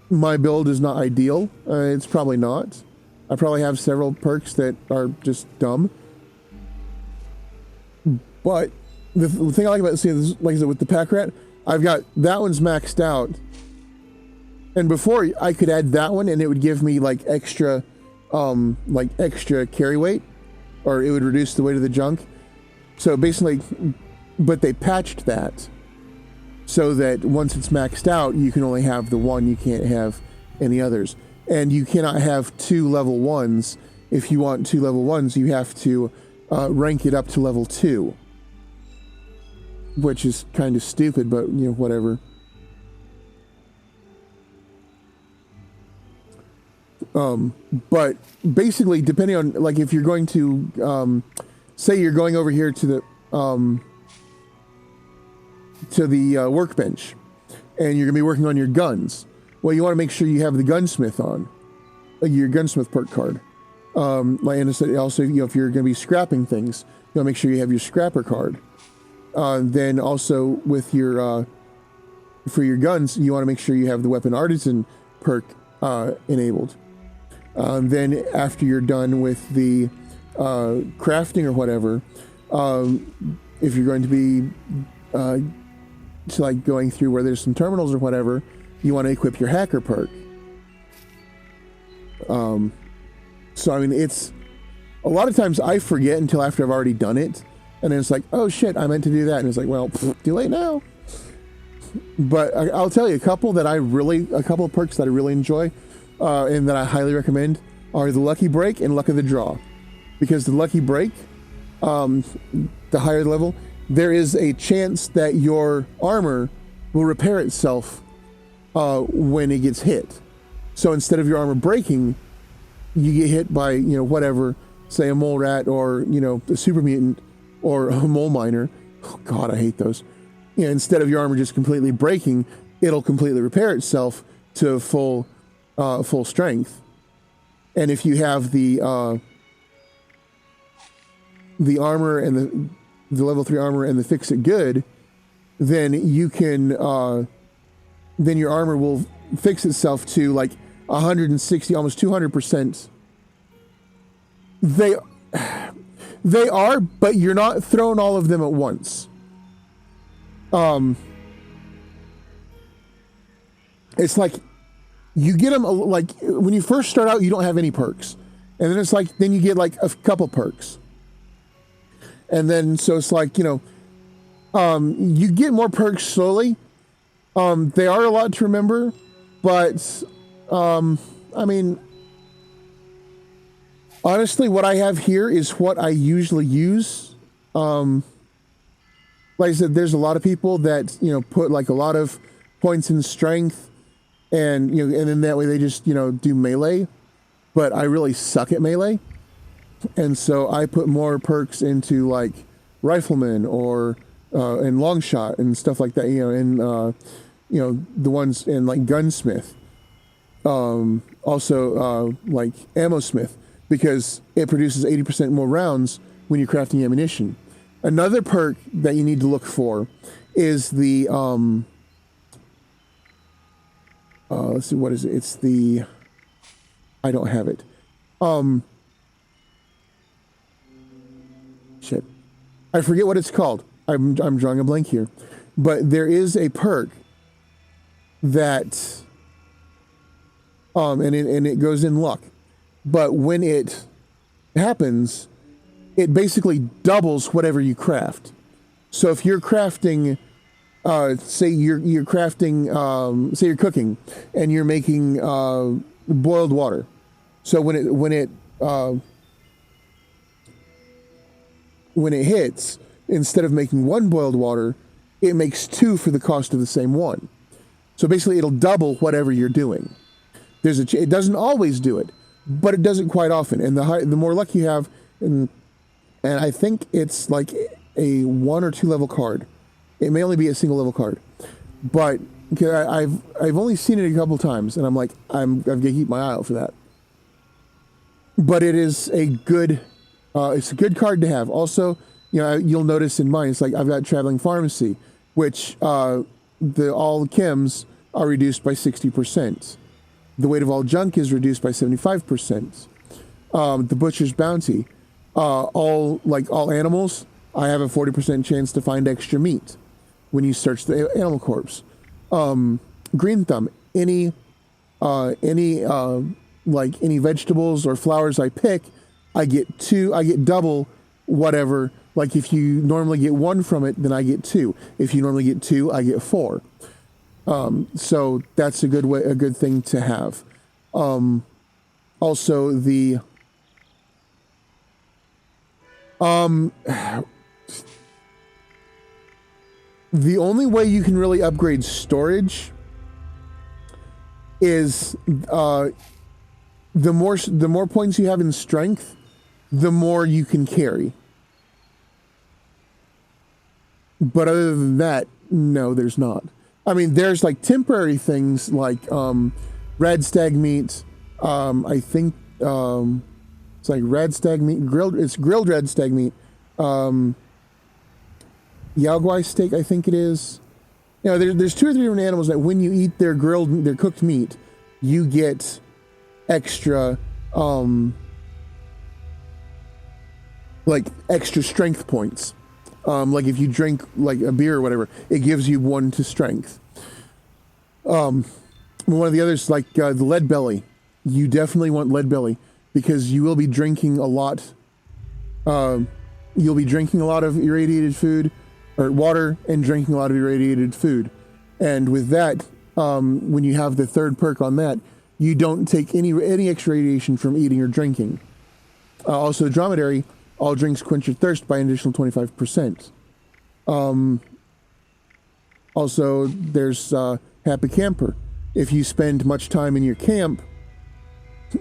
my build is not ideal. It's probably not. I probably have several perks that are just dumb. But the thing I like about this, like I said, with the pack rat, I've got that one's maxed out. And before, I could add that one and it would give me like extra carry weight, or it would reduce the weight of the junk. So basically, but they patched that so that once it's maxed out, you can only have the one, you can't have any others. And you cannot have 2 level 1s. If you want 2 level 1s, you have to rank it up to level 2. Which is kind of stupid, but, you know, whatever. But basically, depending on, like, if you're going to, say you're going over here to the workbench, and you're going to be working on your guns. Well, you want to make sure you have the gunsmith on, like your gunsmith perk card. Like, and also, you know, if you're going to be scrapping things, you want to make sure you have your scrapper card. Then also with your for your guns, you want to make sure you have the weapon artisan perk enabled. Then after you're done with the crafting or whatever, if you're going to be like going through where there's some terminals or whatever, you want to equip your hacker perk. So I mean, it's a lot of times I forget until after I've already done it, and then it's like, oh shit, I meant to do that, and it's like, well, too late now. But I'll tell you a couple of perks that I really enjoy, and that I highly recommend are the Lucky Break and Luck of the Draw, because the Lucky Break, the higher level, there is a chance that your armor will repair itself when it gets hit. So instead of your armor breaking, you get hit by, you know, whatever, say a mole rat, or, you know, a super mutant, or a mole miner. Oh God, I hate those. You know, instead of your armor just completely breaking, it'll completely repair itself to full strength. And if you have the armor and the level 3 armor and the Fix It Good, then you can then your armor will fix itself to like 160, almost 200%. They are, but you're not throwing all of them at once. It's like you get them, like when you first start out, you don't have any perks, and then it's like, then you get like a couple perks, and then so it's like, you know, you get more perks slowly. They are a lot to remember, but I mean, honestly, what I have here is what I usually use. Like I said, there's a lot of people that, you know, put like a lot of points in strength, and, you know, and then that way they just, you know, do melee. But I really suck at melee, and so I put more perks into like rifleman or and long shot and stuff like that. You know, and you know, the ones in like gunsmith. Also like ammo smith, because it produces 80% more rounds when you're crafting ammunition. Another perk that you need to look for is the let's see, what is it? It's the, I don't have it. Shit, I forget what it's called. I'm drawing a blank here, but there is a perk that and it goes in luck, but when it happens, it basically doubles whatever you craft. So if you're crafting say you're crafting, say you're cooking, and you're making boiled water. So when it hits, instead of making one boiled water, it makes two for the cost of the same one. So basically, it'll double whatever you're doing. It doesn't always do it, but it does it quite often. And the more luck you have, and I think it's like a 1 or 2 level card. It may only be a single level card, but I've only seen it a couple times, and I'm like, I've got to keep my eye out for that. But it is a good, it's a good card to have. Also, you'll notice in mine, it's like I've got Traveling Pharmacy, which all chems are reduced by 60%. The weight of all junk is reduced by 75%. The Butcher's Bounty, all animals, I have a 40% chance to find extra meat when you search the animal corpse. Green Thumb, any vegetables or flowers I pick, I get double whatever. Like if you normally get 1 from it, then I get 2. If you normally get 2, I get 4. So that's a good thing to have. Also the only way you can really upgrade storage is the more points you have in strength, the more you can carry. But other than that, no, there's not. I mean, there's like temporary things like red stag meat. I think it's like red stag meat, grilled red stag meat. Yaogwai steak, I think it is. There's 2 or 3 different animals that when you eat their cooked meat, you get extra, like extra strength points. Like if you drink like a beer or whatever, it gives you 1 to strength. One of the others, like the lead belly, you definitely want lead belly because you will be drinking a lot. You'll be drinking a lot of irradiated food or water and drinking a lot of irradiated food. And with that, when you have the 3rd perk on that, you don't take any extra radiation from eating or drinking. Also, Dromedary, all drinks quench your thirst by an additional 25%. Also, there's Happy Camper. If you spend much time in your camp,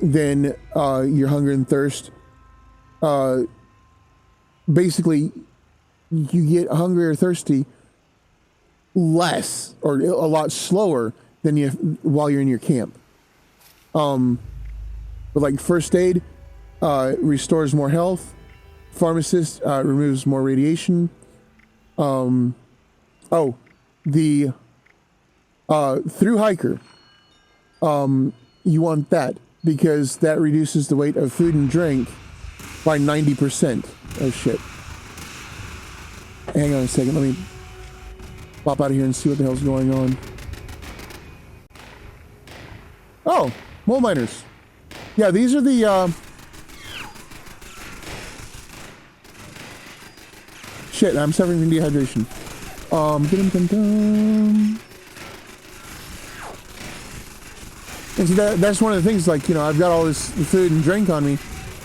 then your hunger and thirst, basically, you get hungry or thirsty less or a lot slower than while you're in your camp. But like first aid restores more health. Pharmacist removes more radiation. The through hiker. You want that because that reduces the weight of food and drink by 90%. Oh shit. Hang on a second, let me pop out of here and see what the hell's going on. Oh, mole miners. Yeah, these are the shit, I'm suffering from dehydration. And see, that's one of the things, like, I've got all this food and drink on me,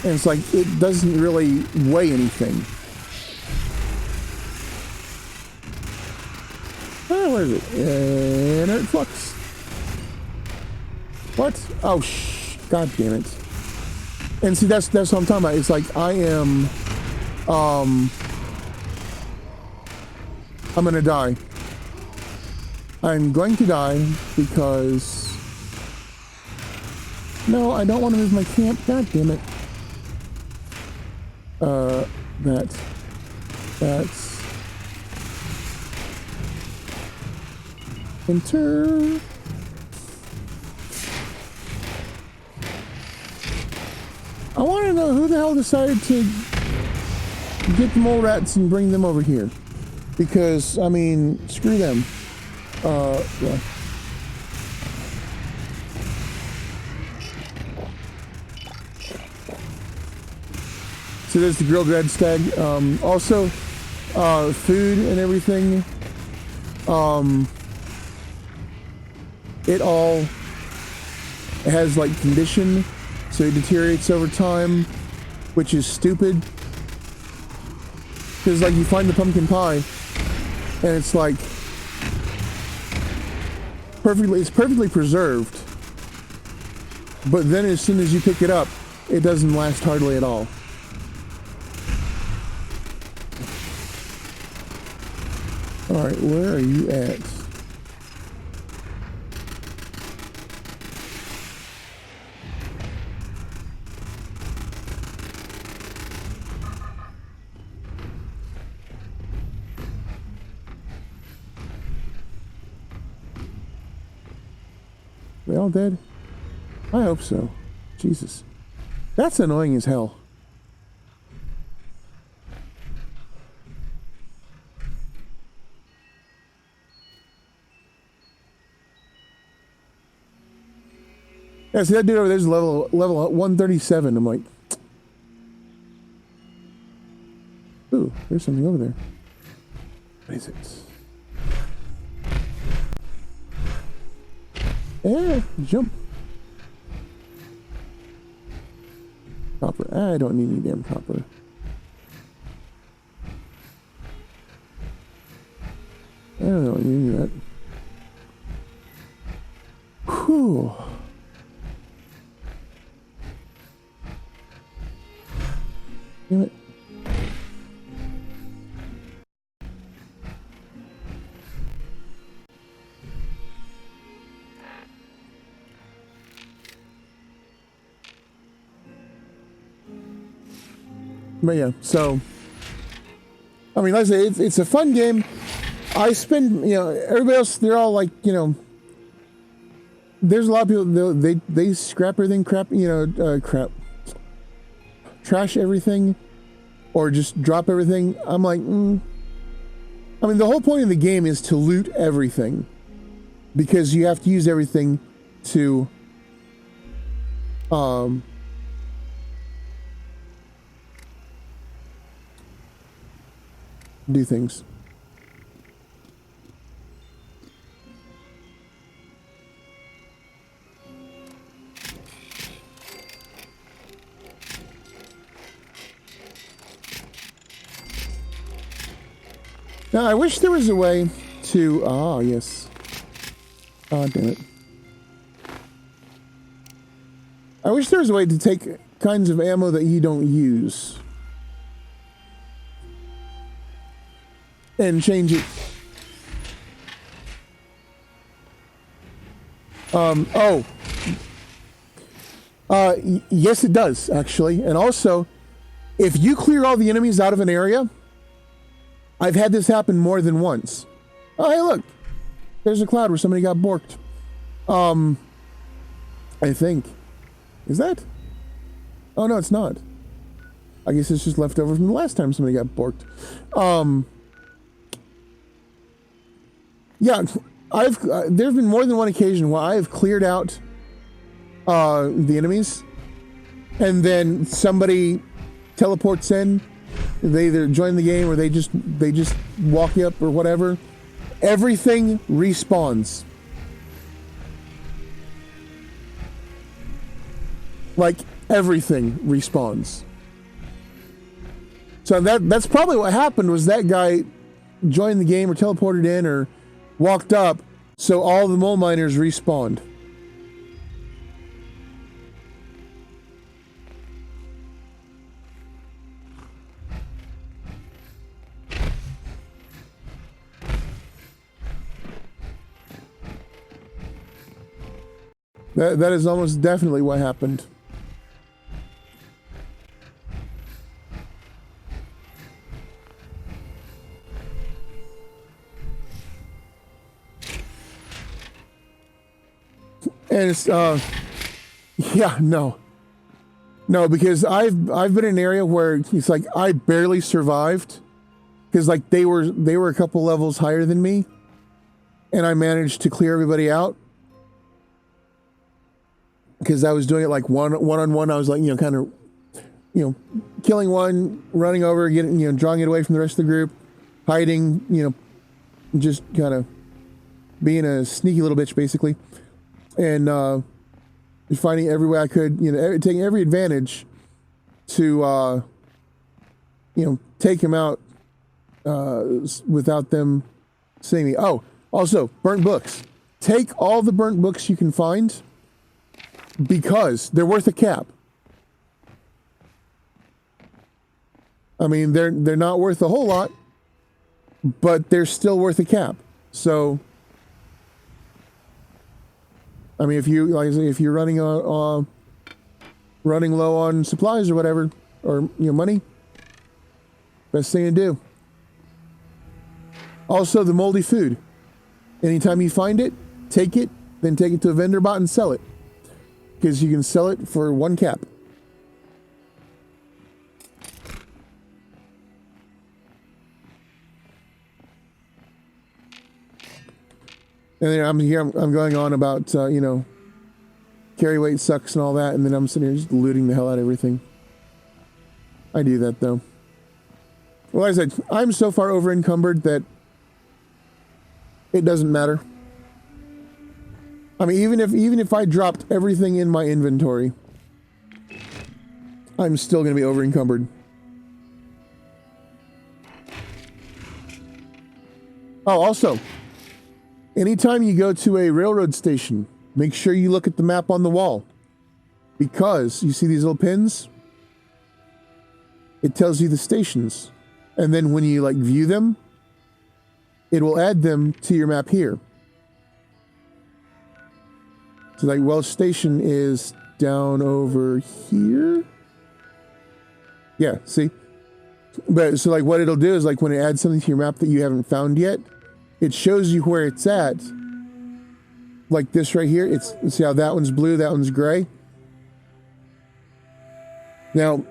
and it's like, it doesn't really weigh anything. Oh, where is it? Inert flux. What? Oh, god damn it. And see, that's what I'm talking about. It's like, I am, I'm gonna die. I'm going to die because... No, I don't want to move my camp. God damn it. That's... Enter... I want to know who the hell decided to get the mole rats and bring them over here. Because, I mean, screw them. Yeah. So there's the grilled red stag. Also, food and everything. It all has like condition, so it deteriorates over time, which is stupid. Because like you find the pumpkin pie, and it's like it's perfectly preserved. But then as soon as you pick it up, it doesn't last hardly at all. Alright, where are you at? They all dead? I hope so. Jesus. That's annoying as hell. Yeah, see that dude over there's level 137. I'm like, ooh, there's something over there. What is it? Yeah, jump. Copper. I don't need any damn copper. I don't need that. Whew. Damn it. But yeah, so I mean, like I say, it's a fun game. I spend, everybody else, they're all like, there's a lot of people, they scrap everything, trash everything, or just drop everything. I'm like, I mean, the whole point of the game is to loot everything, because you have to use everything to, do things. Now, I wish there was a way to, yes. Oh, damn it. I wish there was a way to take kinds of ammo that you don't use and change it. Yes, it does, actually. And also, if you clear all the enemies out of an area, I've had this happen more than once. Oh, hey, look. There's a cloud where somebody got borked. I think. Is that? Oh, no, it's not. I guess it's just left over from the last time somebody got borked. Yeah, there have been more than one occasion where I have cleared out the enemies, and then somebody teleports in. They either join the game or they just walk you up or whatever. Everything respawns. Like, everything respawns. So that's probably what happened, was that guy joined the game or teleported in or walked up, so all the mole miners respawned. That is almost definitely what happened. And it's yeah, no, because I've been in an area where it's like I barely survived, because like they were a couple levels higher than me, and I managed to clear everybody out. Because I was doing it like one on one. I was like, kind of, killing one, running over, getting, drawing it away from the rest of the group, hiding, just kind of being a sneaky little bitch, basically, and finding every way I could, taking every advantage to, take him out without them seeing me. Oh, also, burnt books. Take all the burnt books you can find because they're worth a cap. I mean, they're not worth a whole lot, but they're still worth a cap. So, I mean, if you're running running low on supplies or whatever, or money, best thing to do. Also, the moldy food. Anytime you find it, take it, then take it to a vendor bot and sell it, because you can sell it for 1 cap. And then I'm going on about, carry weight sucks and all that, and then I'm sitting here just looting the hell out of everything. I do that, though. Well, like I said, I'm so far over encumbered that it doesn't matter. I mean, even if I dropped everything in my inventory, I'm still going to be over encumbered. Oh, also, anytime you go to a railroad station, make sure you look at the map on the wall, because you see these little pins? It tells you the stations. And then when you view them, it will add them to your map here. So Welsh Station is down over here. Yeah, see? But so what it'll do is when it adds something to your map that you haven't found yet, it shows you where it's at. Like this right here, see how that one's blue, that one's gray? Now,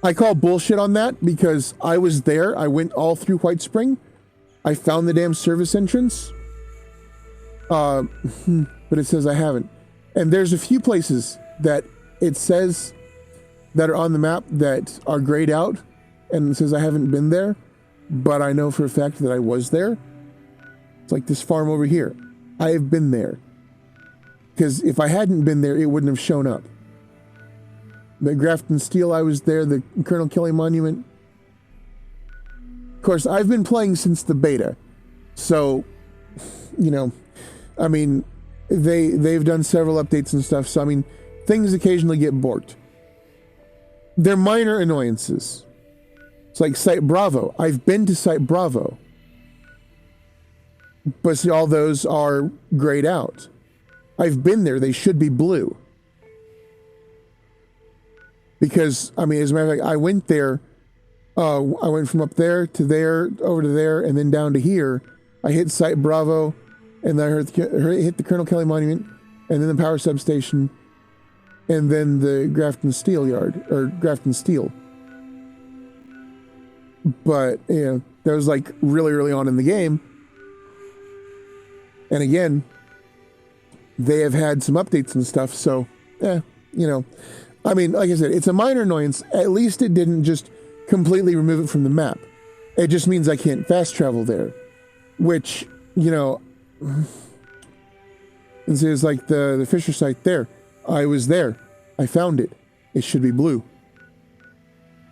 I call bullshit on that because I was there. I went all through White Spring. I found the damn service entrance. But it says I haven't. And there's a few places that it says that are on the map that are grayed out, and it says I haven't been there, but I know for a fact that I was there. It's like this farm over here. I have been there. Because if I hadn't been there, it wouldn't have shown up. The Grafton Steel, I was there. The Colonel Kelly Monument. Of course, I've been playing since the beta. So, I mean, they've done several updates and stuff. So, I mean, things occasionally get borked. They're minor annoyances. It's like Site Bravo. I've been to Site Bravo. But see, all those are grayed out. I've been there. They should be blue. Because, I mean, as a matter of fact, I went there. I went from up there to there, over to there, and then down to here. I hit Site Bravo, and then I hit the Colonel Kelly Monument, and then the power substation, and then the Grafton Steel Yard, or Grafton Steel. But, that was really early on in the game. And again, they have had some updates and stuff, so, I mean, like I said, it's a minor annoyance. At least it didn't just completely remove it from the map. It just means I can't fast travel there. Which, and so it's like the Fisher site there. I was there. I found it. It should be blue.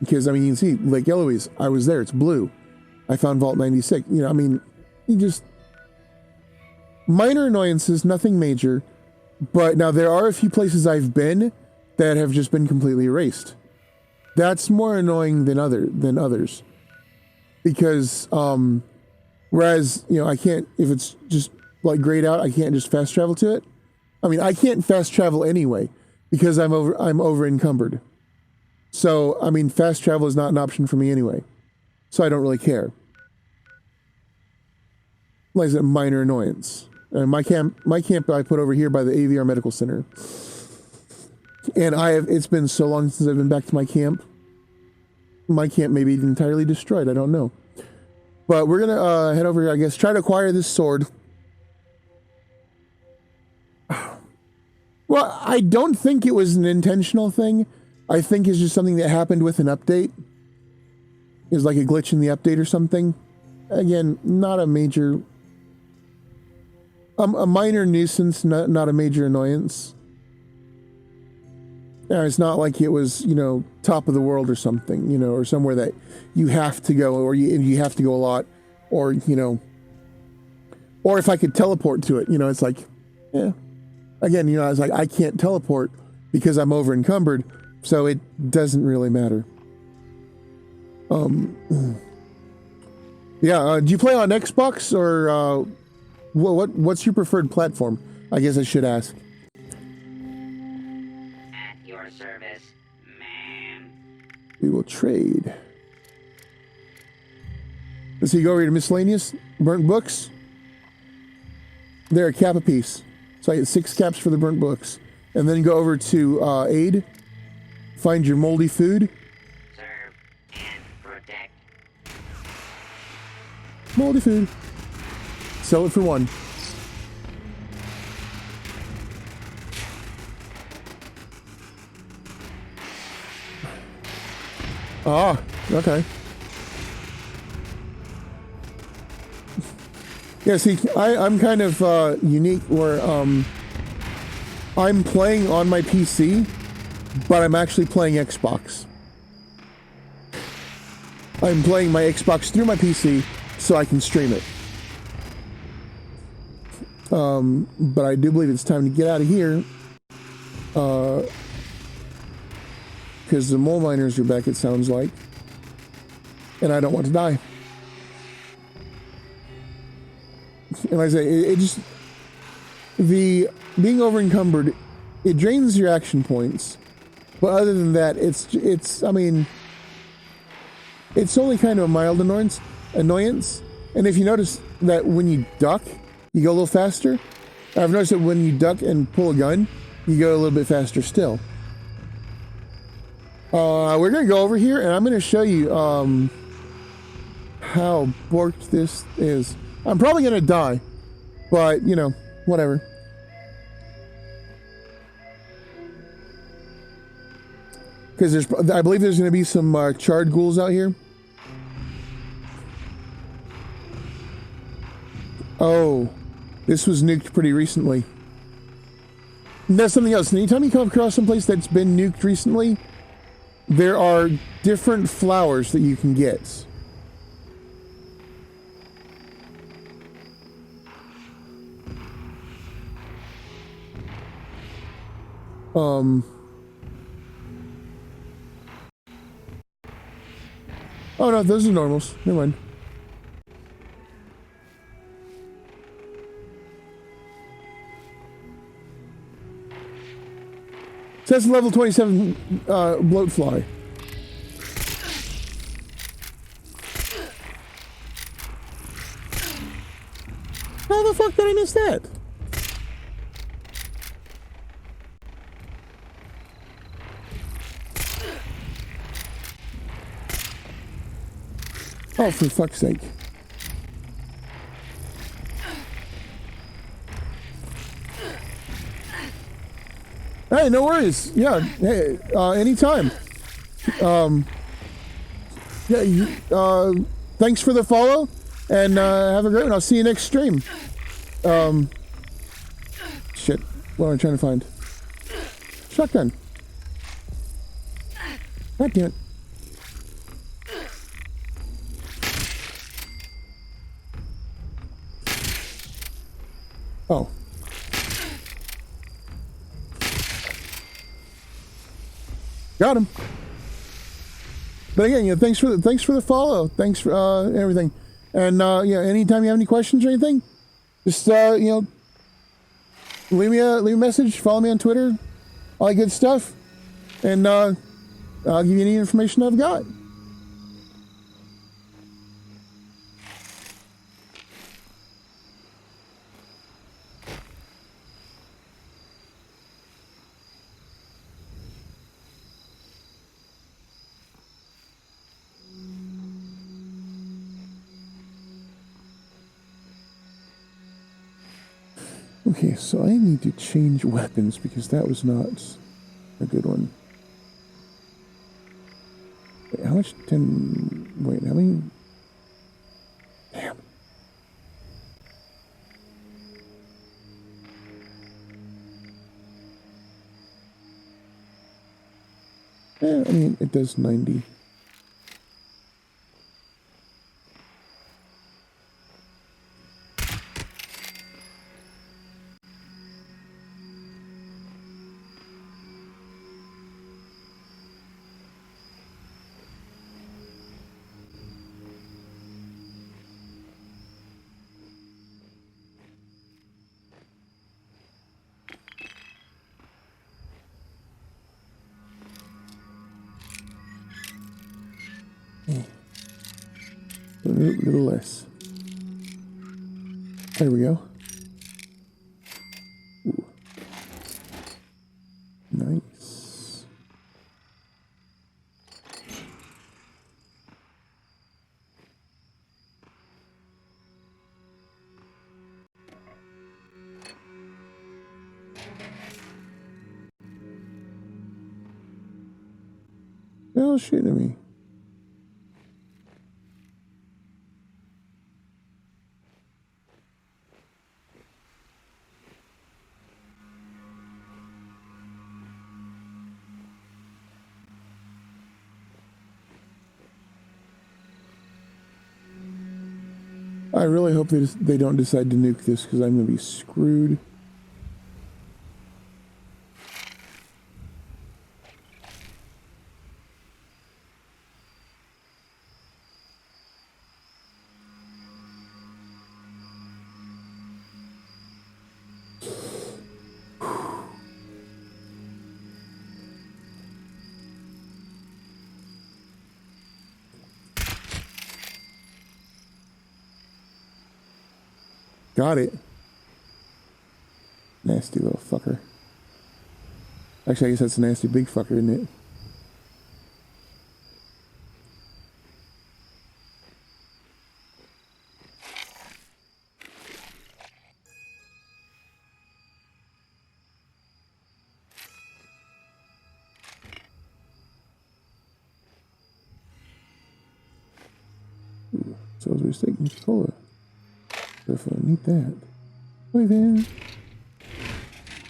Because, I mean, you can see Lake Eloise. I was there. It's blue. I found Vault 96. I mean, you just... minor annoyances, nothing major. But now there are a few places I've been that have just been completely erased. That's more annoying than others. Because, whereas, I can't, if it's just grayed out, I can't just fast travel to it. I mean, I can't fast travel anyway, because I'm over encumbered. So, I mean, fast travel is not an option for me anyway. So I don't really care. Like I said, minor annoyance. And my camp I put over here by the AVR Medical Center. And it's been so long since I've been back to my camp. My camp may be entirely destroyed, I don't know. But we're gonna head over here, I guess, try to acquire this sword. Well, I don't think it was an intentional thing. I think it's just something that happened with an update. It's like a glitch in the update or something. Again, not a major a minor nuisance, not a major annoyance. Yeah, it's not like it was, you know, top of the world or something, you know, or somewhere that you have to go, or you have to go a lot, or, you know, or if I could teleport to it, you know, it's like, yeah. Again, you know, I was like, I can't teleport because I'm over encumbered, so it doesn't really matter. Yeah, do you play on Xbox or what's your preferred platform? I guess I should ask.
At your service, ma'am.
We will trade. Let's see, go over to miscellaneous, burnt books. They're a cap a piece. So I get 6 caps for the burnt books. And then go over to aid. Find your moldy food.
Serve and protect.
Moldy food. Sell it for 1. Ah, okay. Yeah, see, I'm kind of unique where I'm playing on my PC, but I'm actually playing Xbox. I'm playing my Xbox through my PC so I can stream it. But I do believe it's time to get out of here. Because the mole miners are back, it sounds like. And I don't want to die. And like I say, it just... The being over encumbered, it drains your action points. But other than that, it's I mean... It's only kind of a mild annoyance. And if you notice that when you duck, you go a little faster. I've noticed that when you duck and pull a gun, you go a little bit faster still. We're going to go over here, and I'm going to show you how borked this is. I'm probably going to die, but, you know, whatever. Because I believe there's going to be some charred ghouls out here. Oh, this was nuked pretty recently. And that's something else. Anytime you come across someplace that's been nuked recently, there are different flowers that you can get. Oh no, those are normals. Never mind. So that's level 27 bloatfly. How the fuck did I miss that? Oh, for fuck's sake. Hey, no worries. Yeah, hey, anytime. Yeah, thanks for the follow, and have a great one. I'll see you next stream. Shit, what am I trying to find? Shotgun. God damn it. Oh. Got him. But again, you know, thanks for the follow. Thanks for everything. And yeah, anytime you have any questions or anything, just you know, leave me a message, follow me on Twitter, all that good stuff. And I'll give you any information I've got. Okay, so I need to change weapons because that was not a good one. Wait, how much? Wait, how many? Damn. Yeah, I mean, it does 90. A little less. There we go. Ooh. Nice. They're shooting at me. I really hope they don't decide to nuke this because I'm going to be screwed. Got it. Nasty little fucker. Actually, I guess that's a nasty big fucker, isn't it? Ooh, so as we're taking Coca-Cola. Definitely need that. Toy van.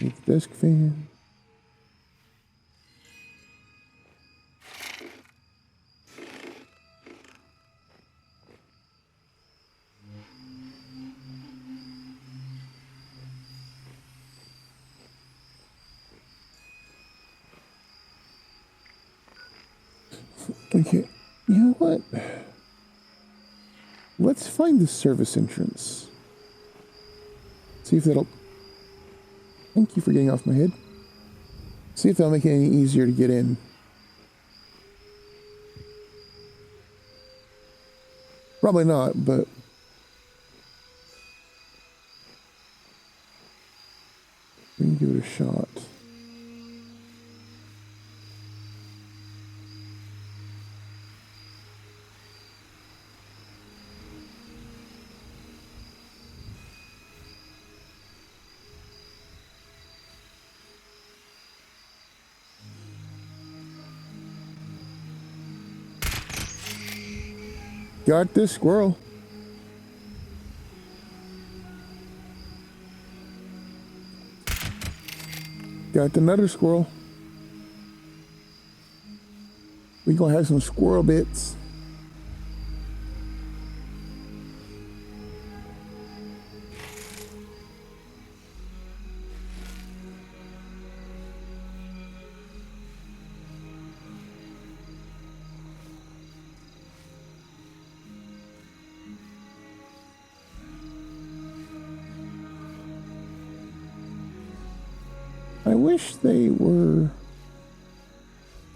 Need the desk fan. Okay, you know what? Let's find the service entrance. See if that'll... Thank you for getting off my head. See if that'll make it any easier to get in. Probably not, but... we can give it a shot. Got this squirrel. Got another squirrel. We gonna have some squirrel bits. I wish they were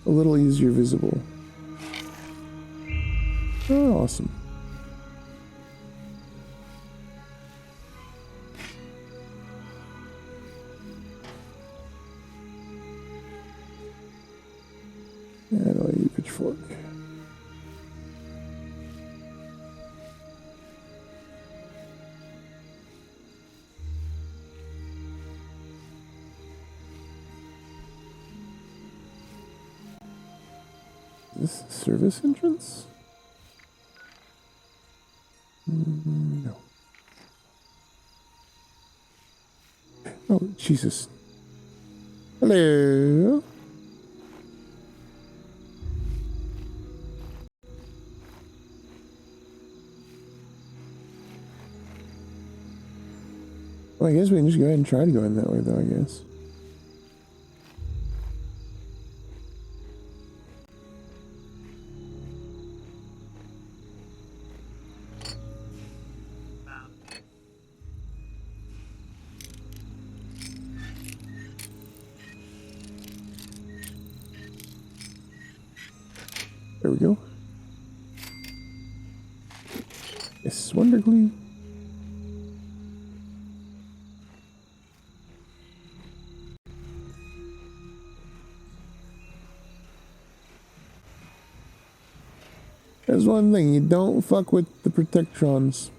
a little easier visible. Oh, awesome. And I need a pitchfork. Is this service entrance? No. Oh, Jesus. Hello. Well, I guess we can just go ahead and try to go in that way, though, I guess. There we go. Yes, wonderfully. There's one thing, you don't fuck with the protectrons.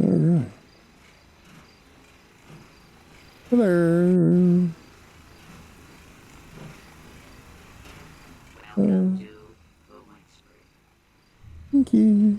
Alright. Hello.
Welcome to the LiveStream.
Thank you.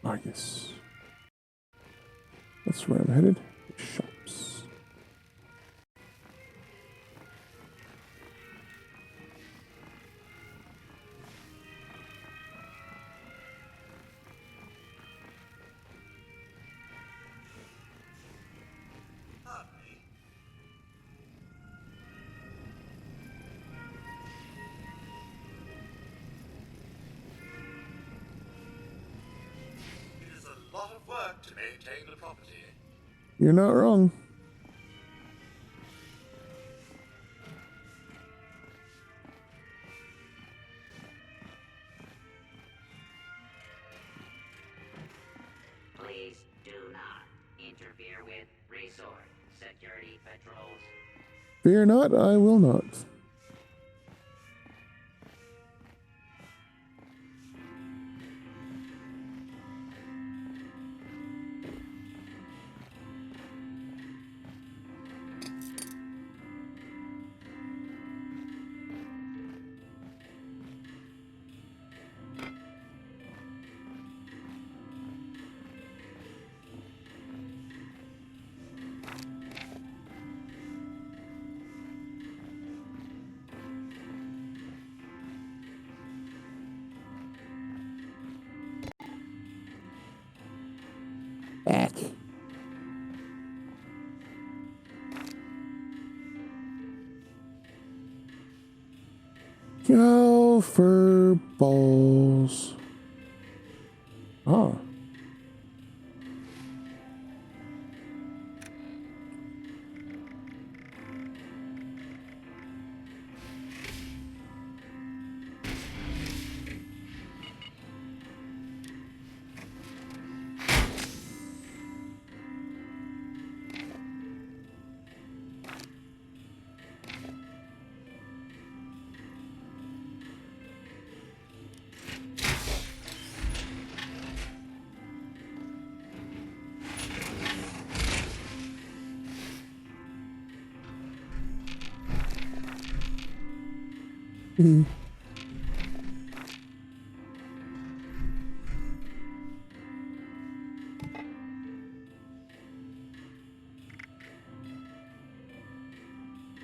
I guess that's where I'm headed. Shops.
It is a lot of work to maintain the property.
You're not wrong.
Please do not interfere with resort security patrols.
Fear not, I will not. Back. Go for balls. Ah.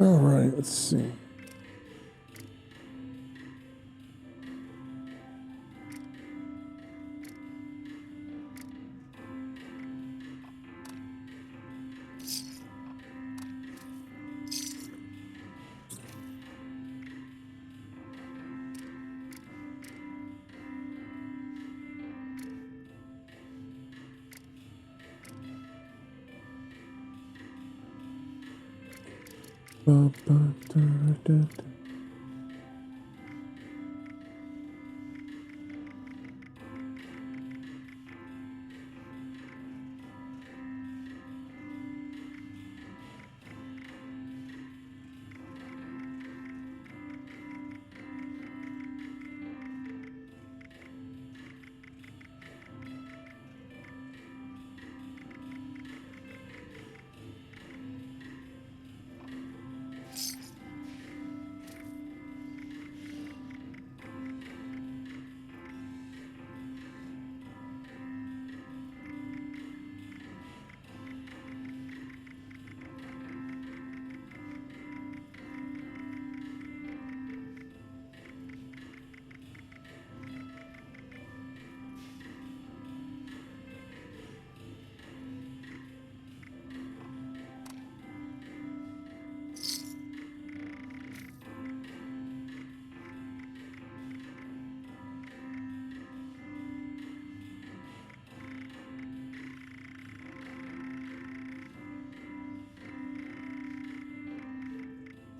All right, let's see. Ba, ba, da, da, da.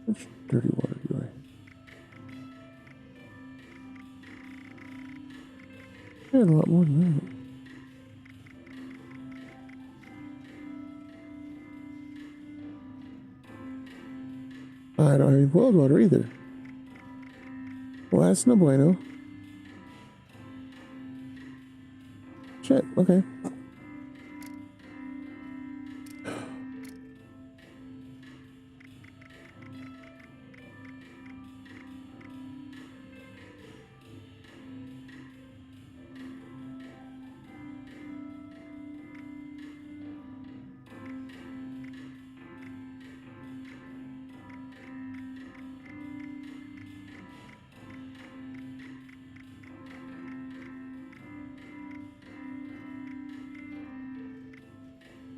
Which dirty water do I had a lot more than that. I don't have any boiled water either. Well, that's no bueno. Shit, okay.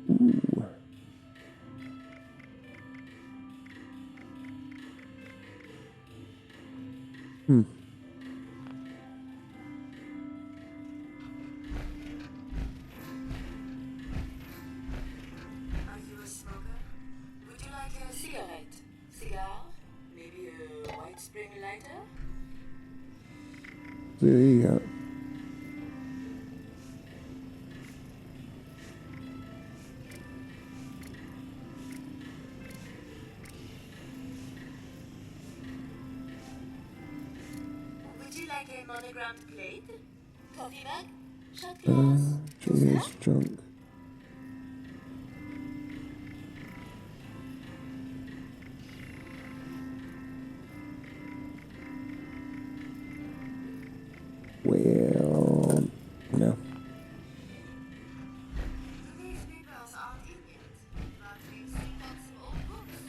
Ooh. Hmm.
Are you a smoker? Would you like a cigarette? Cigar? Maybe a white spring lighter?
There you go.
Would you like a monogrammed plate? Coffee mug? Shot glass?
Julia's drunk. Well, no.
Today's papers aren't in yet, but we've still got some old books.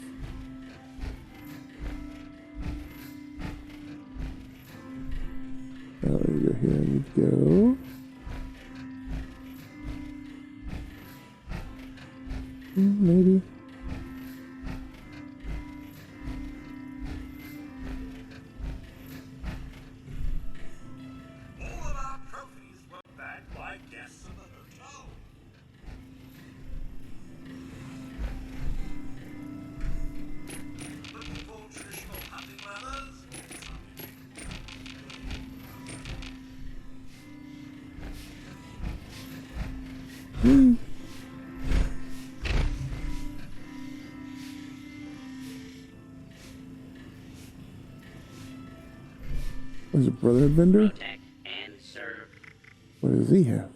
Oh, there you go. Here I need to go. Maybe.
All of our trophies were bagged by guests of the hotel. Looking for traditional hunting leathers?
Was it Brotherhood vendor?
Protect and serve.
What does he have?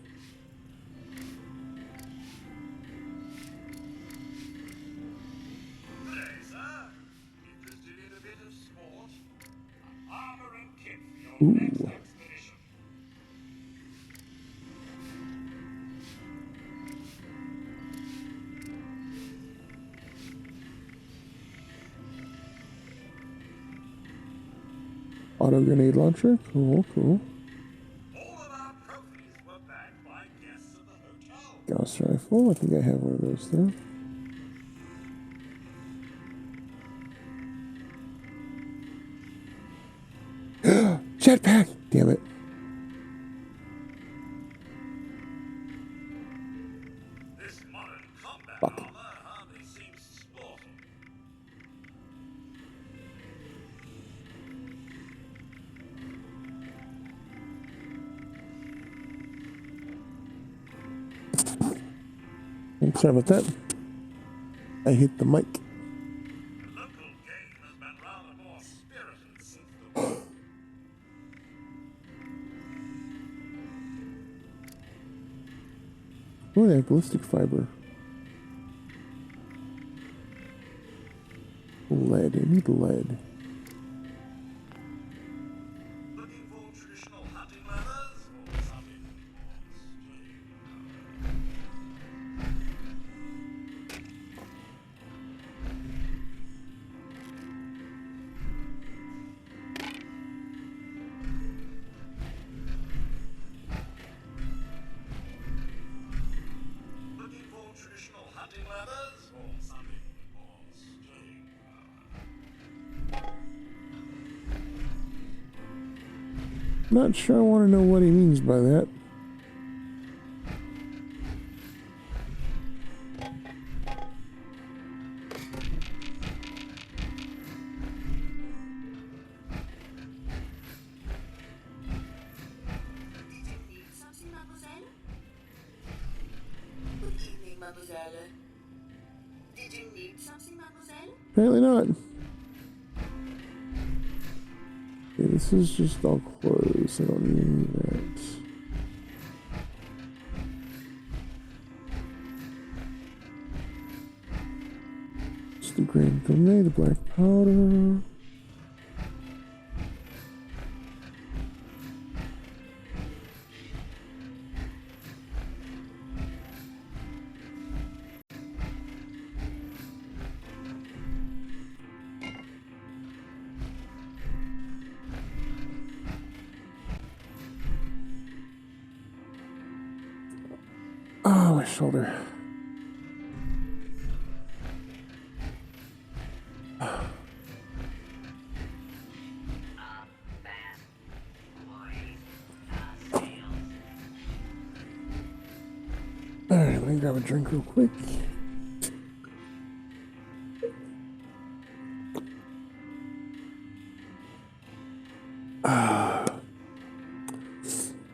Good day, sir. Interested in a bit of sport? Armor and kit for your next
Ooh.
expedition.
Auto grenade launcher? Cool, cool.
All of our trophies were bagged by guests of the hotel.
Gauss rifle. I think I have one of those though. Jetpack! Damn it.
This modern combat
Fuck.
armor hardly seems sporty.
sorry about that. I hit the mic.
The local game has been rather more spirited since the war.
Oh, they have ballistic fiber. Lead. I need lead.
Looking for traditional hunting leathers or something more strange? Looking for traditional hunting leathers or something more strange?
Not sure I want to know what he means by that.
Did you need something, mademoiselle? Good evening, mademoiselle. Did you need something, mademoiselle?
Apparently not. Okay, this is just all closed. I don't need that. It's the green grenade, the black powder. Oh, my shoulder.
Up, fast, boys, sails.
Alright, let me grab a drink real quick.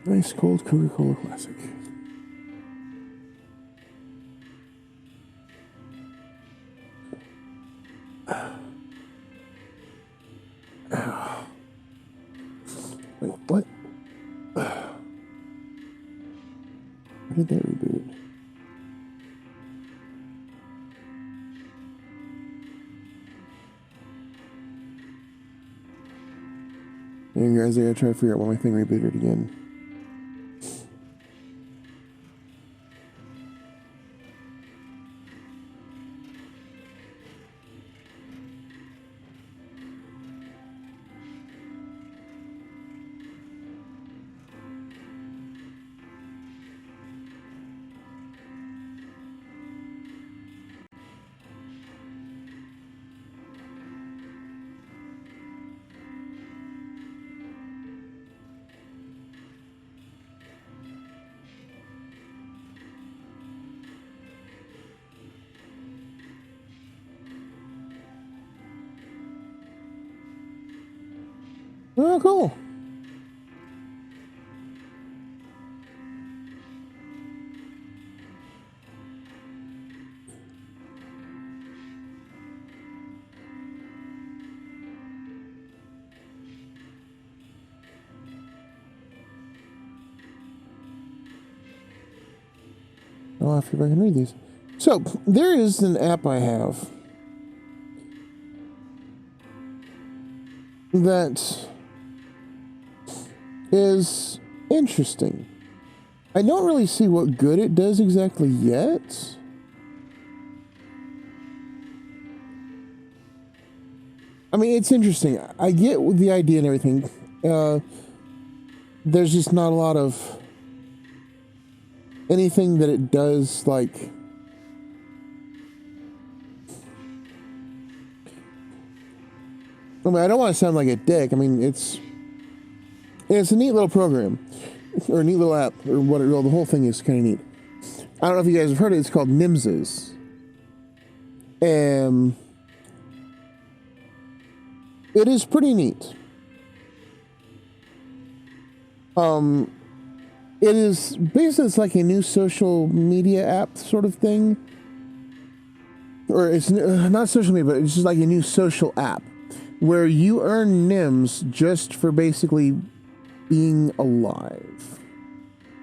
Nice cold Coca-Cola Classic. Wait, what? Why did that reboot? And guys, I gotta try to figure out why my thing rebooted again. Oh, cool. I'll have to see if I can read these. So, there is an app I have that is interesting. I don't really see what good it does exactly yet. I mean, it's interesting. I get the idea and everything. There's just not a lot of anything that it does, like... I mean, I don't want to sound like a dick. I mean, it's a neat little program. Or a neat little app. Or what the whole thing is kind of neat. I don't know if you guys have heard it. It's called JamesGames. It is pretty neat. It is basically, it's like a new social media app sort of thing. or it's not social media, but it's just like a new social app where you earn NIMS just for basically being alive.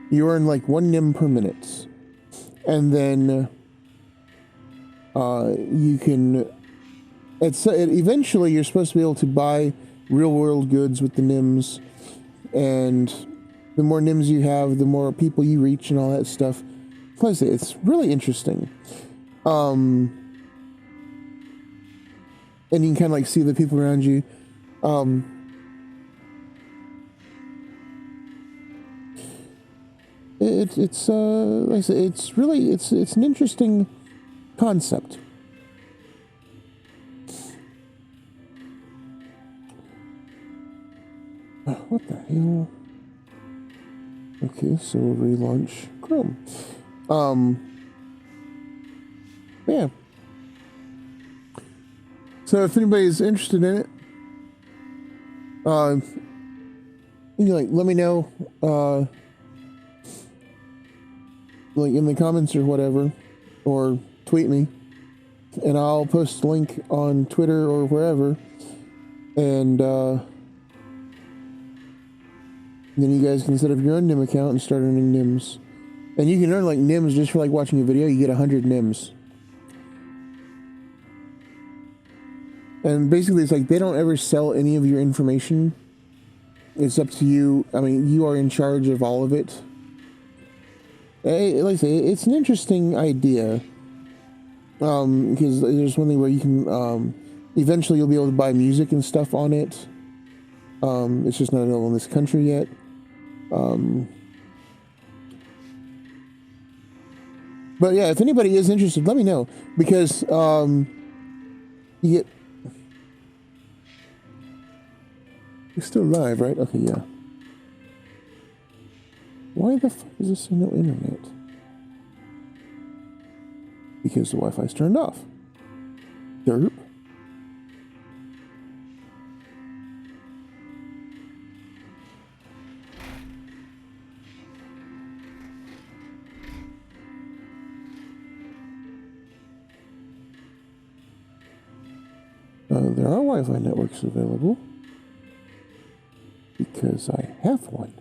You earn like 1 NIM per minute. And then you can... eventually, you're supposed to be able to buy real-world goods with the NIMS. And the more NIMS you have, the more people you reach and all that stuff. Plus, it's really interesting. And you can kind of like see the people around you. It's like I said, it's really it's an interesting concept. What the hell? Okay, so we'll relaunch Chrome. Yeah. So if anybody's interested in it, you can like let me know, like in the comments or whatever, or tweet me, and I'll post a link on Twitter or wherever, and then you guys can set up your own NIM account and start earning NIMS. And you can earn like NIMS just for like watching a video. You get 100 NIMS. And basically it's like they don't ever sell any of your information. It's up to you. I mean, you are in charge of all of it. Like I say, it's an interesting idea. Because there's one thing where you can, eventually you'll be able to buy music and stuff on it. It's just not available in this country yet. But yeah, if anybody is interested, let me know, because you get... You're still live, right? Okay, yeah. Why the fuck is this saying no internet? Because the Wi-Fi's turned off. Derp. There are Wi-Fi networks available because I have one.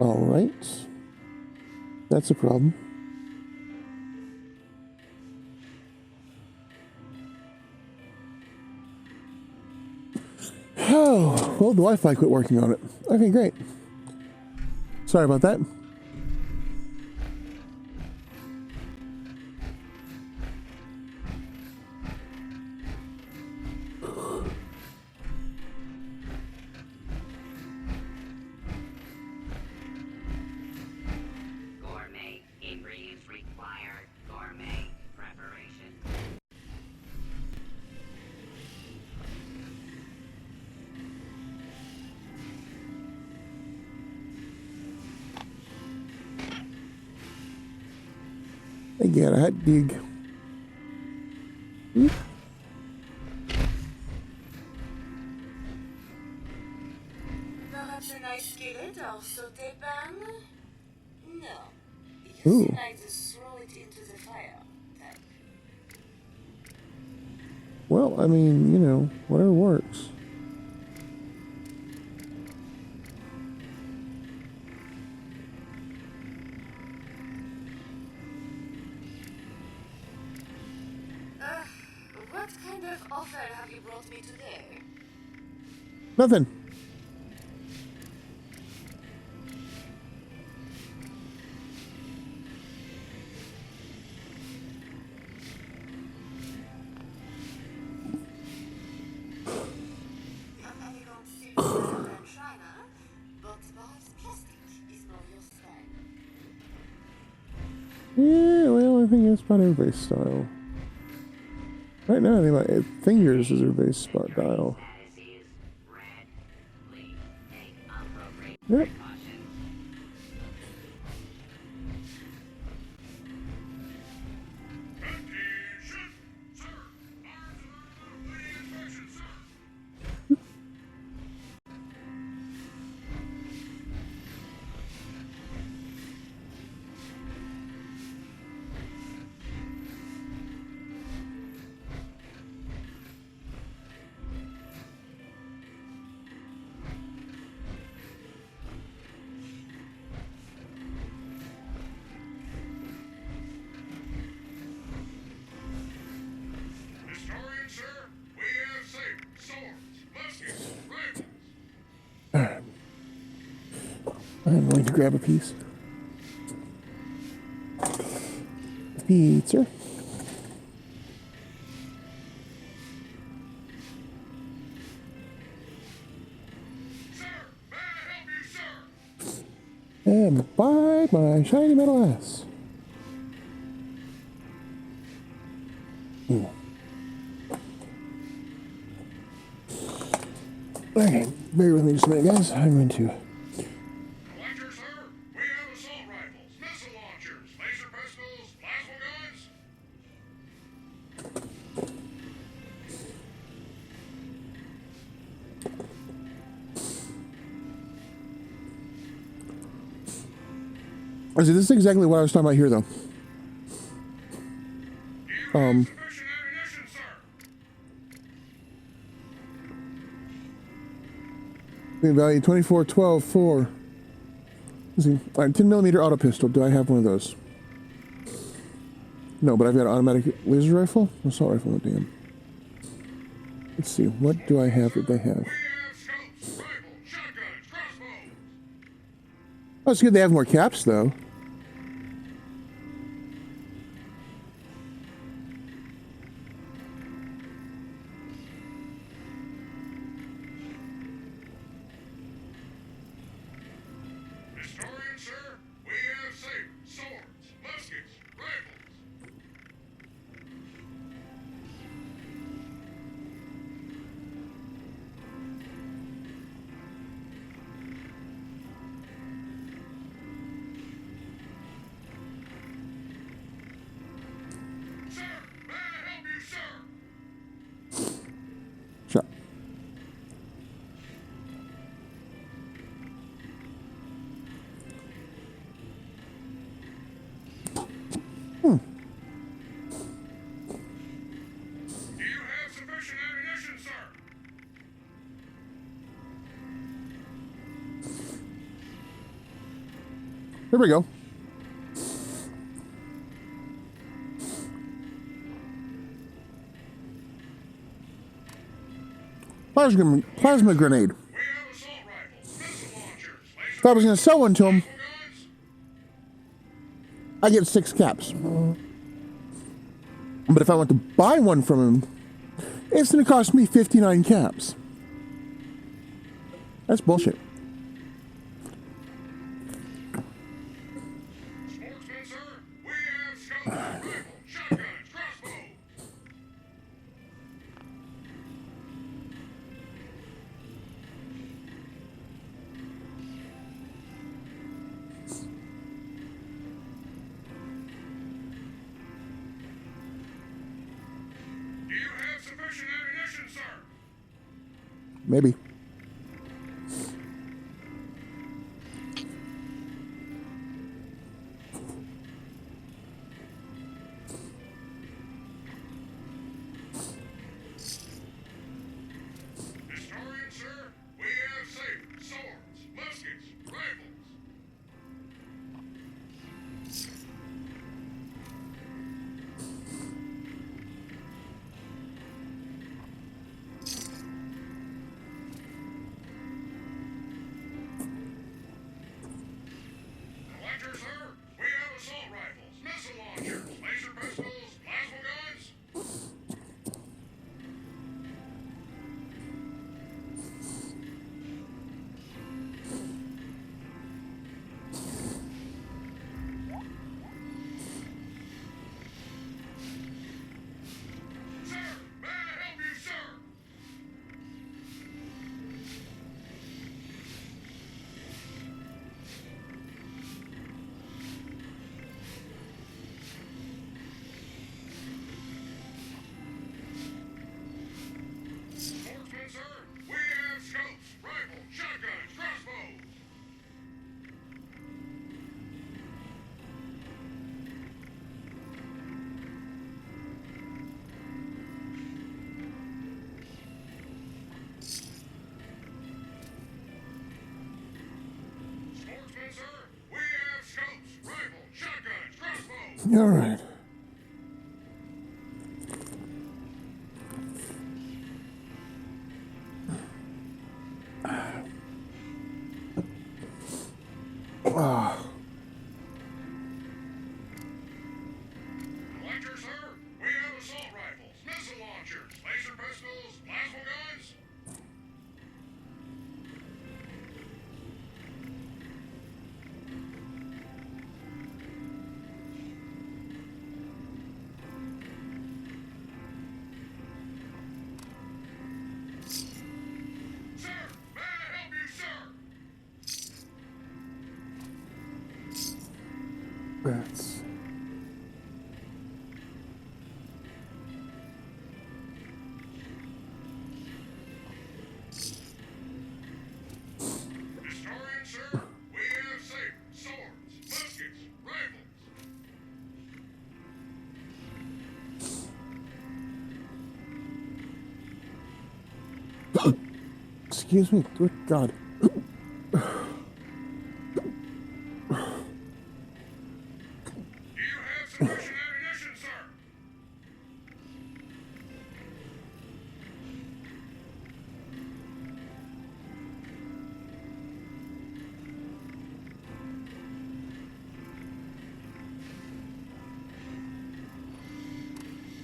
All right. That's a problem. Oh, well, the Wi-Fi quit working on it. Okay, great. Sorry about that.
Gourmet ingredients required. Gourmet preparation.
Again, I had to dig.
Perhaps a nice skillet or saute pan? No.
Ooh.
You seem like to throw it into the fire. Type.
Well, I mean, you know, whatever works.
What kind of offer have you brought me today?
Nothing. Yeah, well, I think that's about everybody's style. Right now, I think my fingers is everybody's spot dial.
Fantasies. Red. Please take appropriate
Yep.
precautions.
Attention, sir. Arms and waiting inspection, sir. Historian, sir. We have sabers, swords, muskets, rifles.
I'm going to grab a piece. Pizza.
Sir, may I help you, sir?
And buy my shiny metal ass. Okay, bear with me just a minute, guys. I'm going to.
Collector, sir. We have assault rifles, missile launchers, laser pistols, plasma guns.
I see, this is exactly what I was talking about here, though.
Do you have sufficient ammunition, sir?
The value 24, 12, 4. Let's see. All right, 10 millimeter auto pistol. Do I have one of those? No, but I've got an automatic laser rifle? Assault rifle, oh, damn. Let's see. What do I have that they have?
We have scopes, rifles, shotguns, crossbows.
Oh, it's good they have more caps, though.
Historian, sir. We have sabers, swords, muskets, rifles. Sir, may I help you, sir?
Shot.
Do you have sufficient ammunition, sir?
Here we go. Plasma grenade.
We have assault rifles, missile launchers, laser
If I was going to sell one to him,
rifle guns.
I get 6 caps. But if I want to buy one from him, it's going to cost me 59 caps. That's bullshit.
Sportsman, sir. We have scopes, rifles, shotguns, crossbows. Do you have sufficient ammunition, sir?
Maybe.
Historian, sir. We have sabers, swords, muskets, rifles.
All right.
Collector, sir, we have assault rifles, missile launchers, laser pistols, plasma guns. Sir, may I help you, sir?
Bats.
Historian, sir, we have sabers, swords, muskets, rifles.
Excuse me. Good God.
Do you have sufficient ammunition, sir?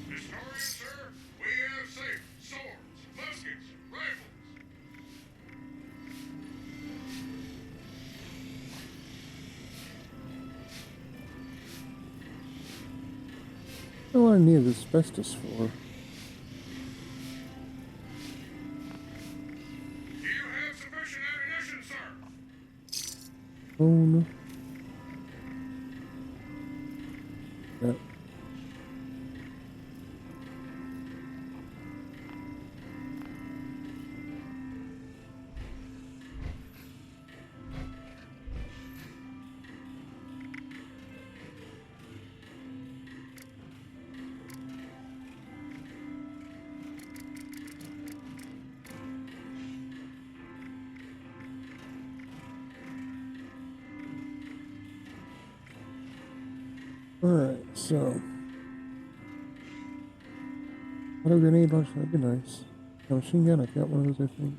Historian, sir, we have sabers, swords, muskets, rifles.
What do I need asbestos for?
Do you have sufficient ammunition, sir?
Oh no. Yep. Alright, so. Auto grenade launcher, that'd be nice. A machine gun, I got one of those, I think.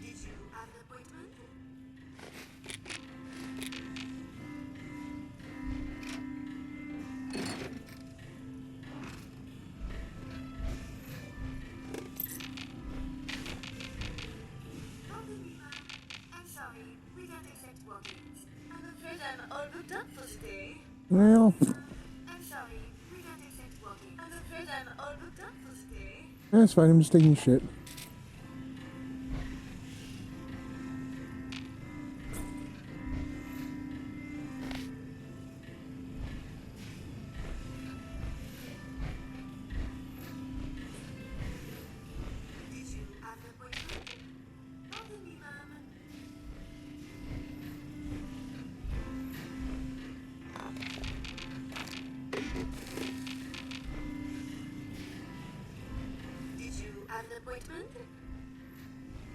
Did you have an appointment? Pardon me, ma'am. I'm sorry. We don't accept walk-ins. I'm afraid I'm all booked up for the day.
Well,
I'm sorry. We don't accept walk-ins. I'm afraid I'm all booked up for the day.
that's fine, I'm just taking shit.
Did you have an appointment? Pardon me, ma'am. Did you have an appointment?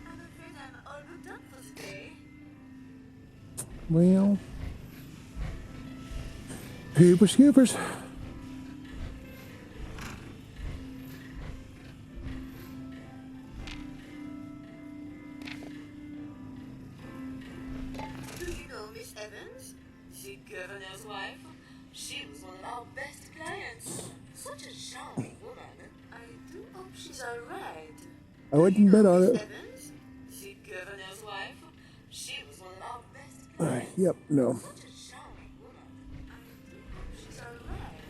I'm afraid I'm all booked up for the day.
Well. Super scoopers.
Do you know Miss Evans? The governor's wife? She was one of our best clients. Such a charming woman. I do hope she's alright.
I wouldn't bet on
Miss
it.
Evans? The governor's wife? She was one of our best
Yep, no.
Such a charming woman. I do hope she's alright.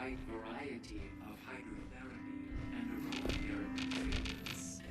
wide variety of hydrotherapy and aromatherapy treatments.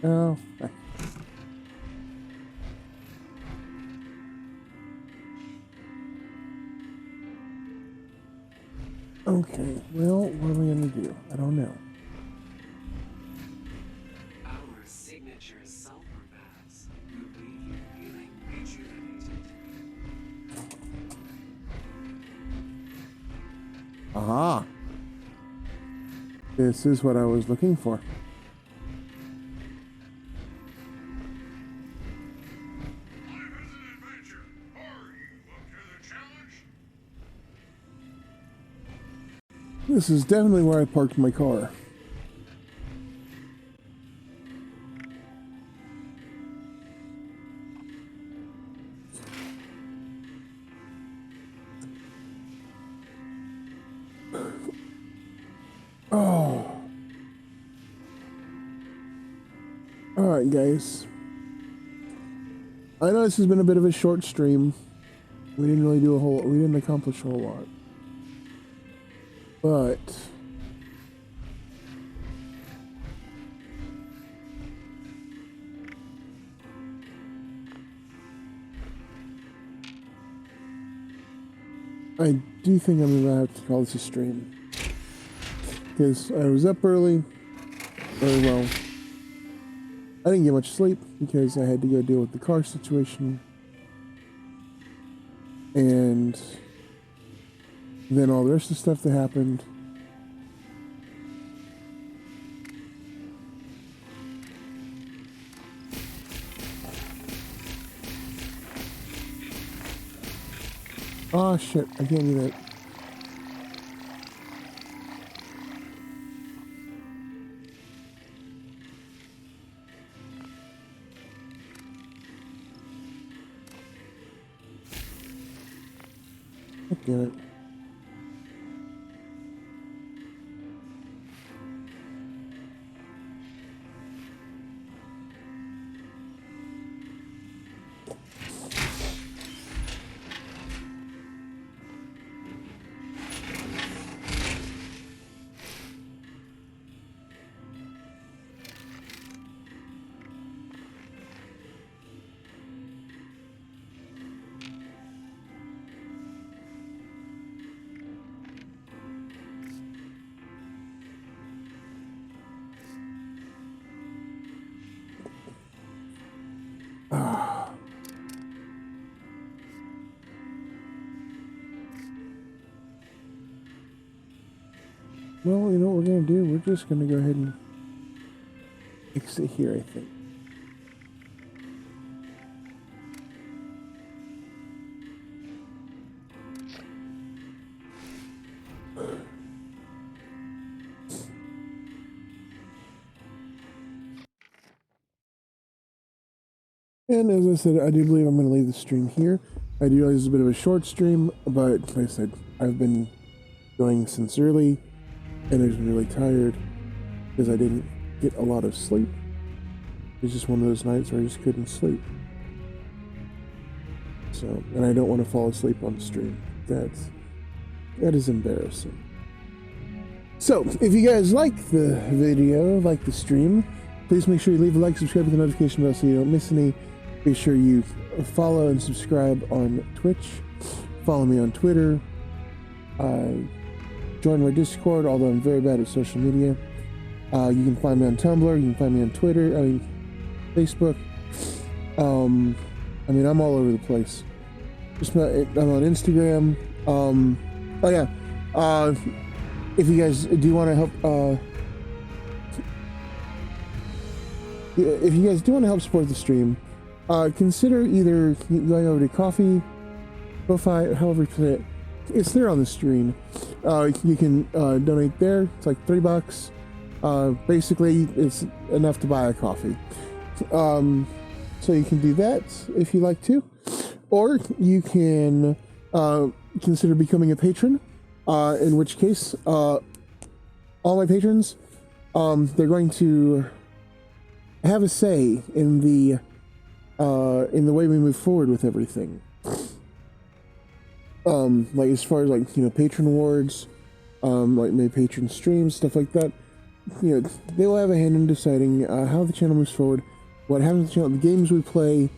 Oh. Okay, well, what are we gonna do? I don't know.
Our signature sulfur baths will leave you feeling rejuvenated.
Aha! This is what I was looking for.
Life is an adventure. Are you up to the challenge?
This is definitely where I parked my car. Oh. Alright, guys. I know this has been a bit of a short stream. We didn't really do we didn't accomplish a whole lot. But I do think I'm gonna have to call this a stream. Because I was up early. Very well. I didn't get much sleep because I had to go deal with the car situation. And then all the rest of the stuff that happened. Oh shit, I can't do that. Damn it. Well, you know what we're going to do? We're just going to go ahead and exit here, I think. And as I said, I do believe I'm going to leave the stream here. I do realize it's a bit of a short stream, but like I said, I've been going since early, and I've been really tired because I didn't get a lot of sleep. It's just one of those nights where I just couldn't sleep. So, and I don't want to fall asleep on stream. That is embarrassing. So, if you guys like the video, like the stream, please make sure you leave a like, subscribe to the notification bell so you don't miss any. Be sure you follow and subscribe on Twitch. Follow me on Twitter. Join my Discord, although I'm very bad at social media. You can find me on Tumblr. You can find me on Twitter. Facebook. I'm all over the place. I'm on Instagram. If you guys do want to help, if you guys do want to help support the stream, consider either going over to Ko-fi, however you put it. It's there on the screen. You can donate there. It's like $3. Basically, it's enough to buy a coffee. So you can do that if you like to, or you can consider becoming a patron. In which case, all my patrons, they're going to have a say in the way we move forward with everything. Like as far as patron awards, like my patron streams, stuff like that. They will have a hand in deciding how the channel moves forward, what happens to the channel, the games we play,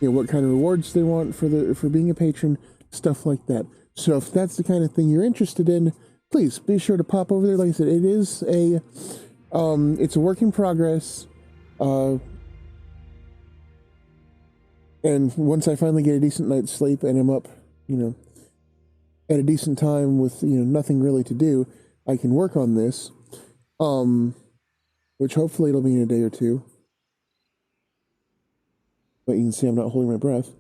what kind of rewards they want for being a patron, stuff like that. So if that's the kind of thing you're interested in, please be sure to pop over there. Like I said, it is it's a work in progress. And once I finally get a decent night's sleep and I'm up, at a decent time with, nothing really to do, I can work on this. Which hopefully it'll be in a day or two. But you can see I'm not holding my breath.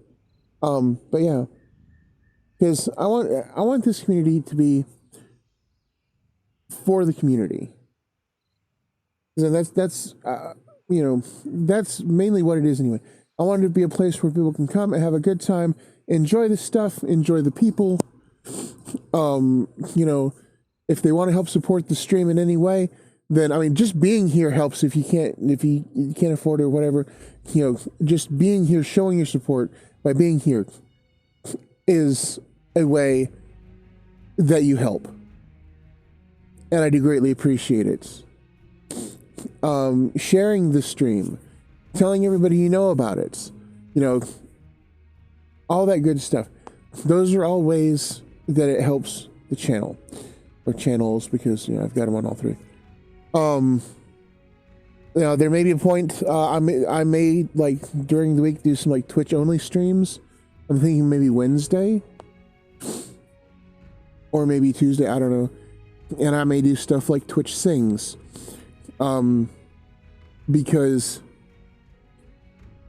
But yeah. Because I want this community to be for the community. And that's mainly what it is anyway. I want it to be a place where people can come and have a good time, enjoy the stuff, enjoy the people. If they want to help support the stream in any way, then just being here helps. If you can't afford it or whatever, just being here, showing your support by being here is a way that you help, and I do greatly appreciate it. Sharing the stream, telling everybody you know about it, all that good stuff. Those are all ways that it helps the channel, or channels, because I've got them on all three. There may be a point I may during the week do some Twitch only streams. I'm thinking maybe Wednesday or maybe Tuesday, I don't know. And I may do stuff like Twitch Sings, because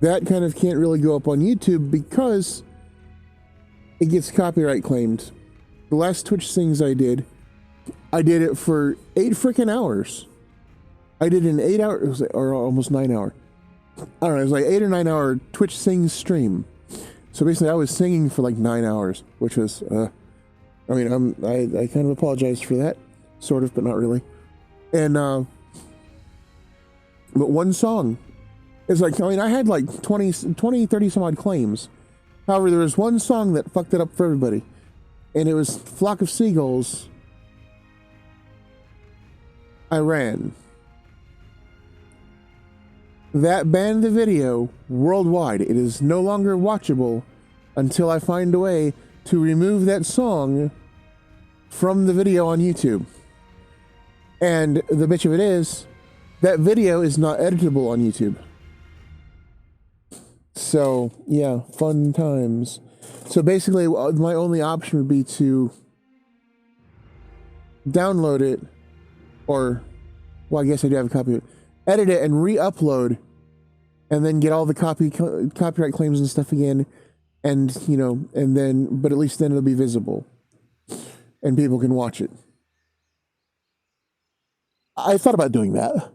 that kind of can't really go up on YouTube because it gets copyright claimed. The last Twitch Sings I did it for 8 freaking hours. I did an 8 hour, or almost 9 hour. I don't know, it was 8 or 9 hour Twitch Sings stream. So basically I was singing for 9 hours, which was, I kind of apologize for that, sort of, but not really. And, but one song is I had 20, 30 some odd claims. However, there was one song that fucked it up for everybody. And it was Flock of Seagulls, I Ran. That banned the video worldwide. It is no longer watchable until I find a way to remove that song from the video on YouTube. And the bitch of it is, that video is not editable on YouTube. So, yeah, fun times. So basically, my only option would be to download it, or, well, I guess I do have a copy of it, edit it and re-upload, and then get all the copyright claims and stuff again, and, and then, but at least then it'll be visible, and people can watch it. I thought about doing that.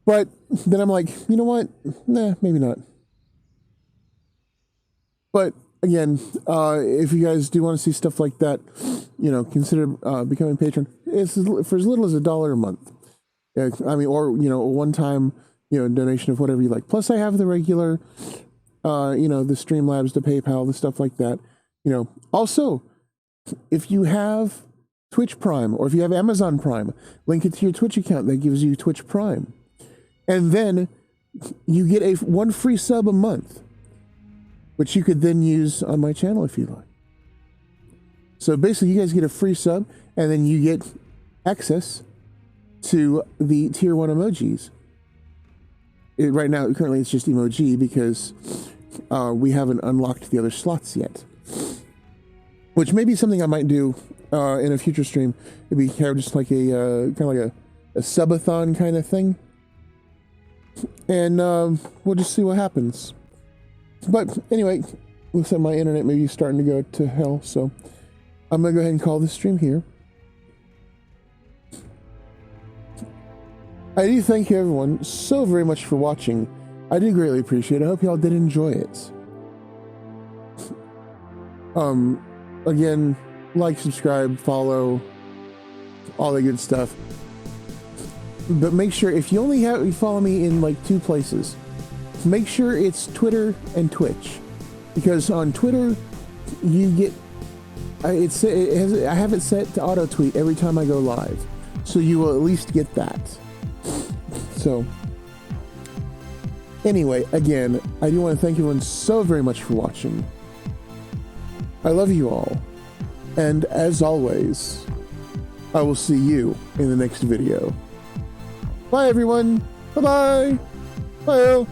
But then I'm like, you know what? Nah, maybe not. But again, if you guys do want to see stuff like that, consider becoming a patron. It's for as little as $1 a month. Or a one-time, donation of whatever you like. Plus, I have the regular, the Streamlabs, the PayPal, the stuff like that. Also, if you have Twitch Prime, or if you have Amazon Prime, link it to your Twitch account. That gives you Twitch Prime. And then you get one free sub a month, which you could then use on my channel if you like. So basically, you guys get a free sub, and then you get access to the tier 1 emojis. Right now, currently, it's just emoji because we haven't unlocked the other slots yet. Which may be something I might do in a future stream. It'd be kind of just like a subathon kind of thing. And we'll just see what happens. But anyway, looks like my internet may be starting to go to hell, so I'm going to go ahead and call this stream here. I do thank you everyone so very much for watching. I do greatly appreciate it. I hope y'all did enjoy it. Again, like, subscribe, follow, all that good stuff. But make sure, if you only you follow me in like 2 places, make sure it's Twitter and Twitch. Because on Twitter, you get, I have it set to auto tweet every time I go live. So you will at least get that. So, anyway, again, I do want to thank everyone so very much for watching. I love you all. And as always, I will see you in the next video. Bye, everyone. Bye-bye. Bye.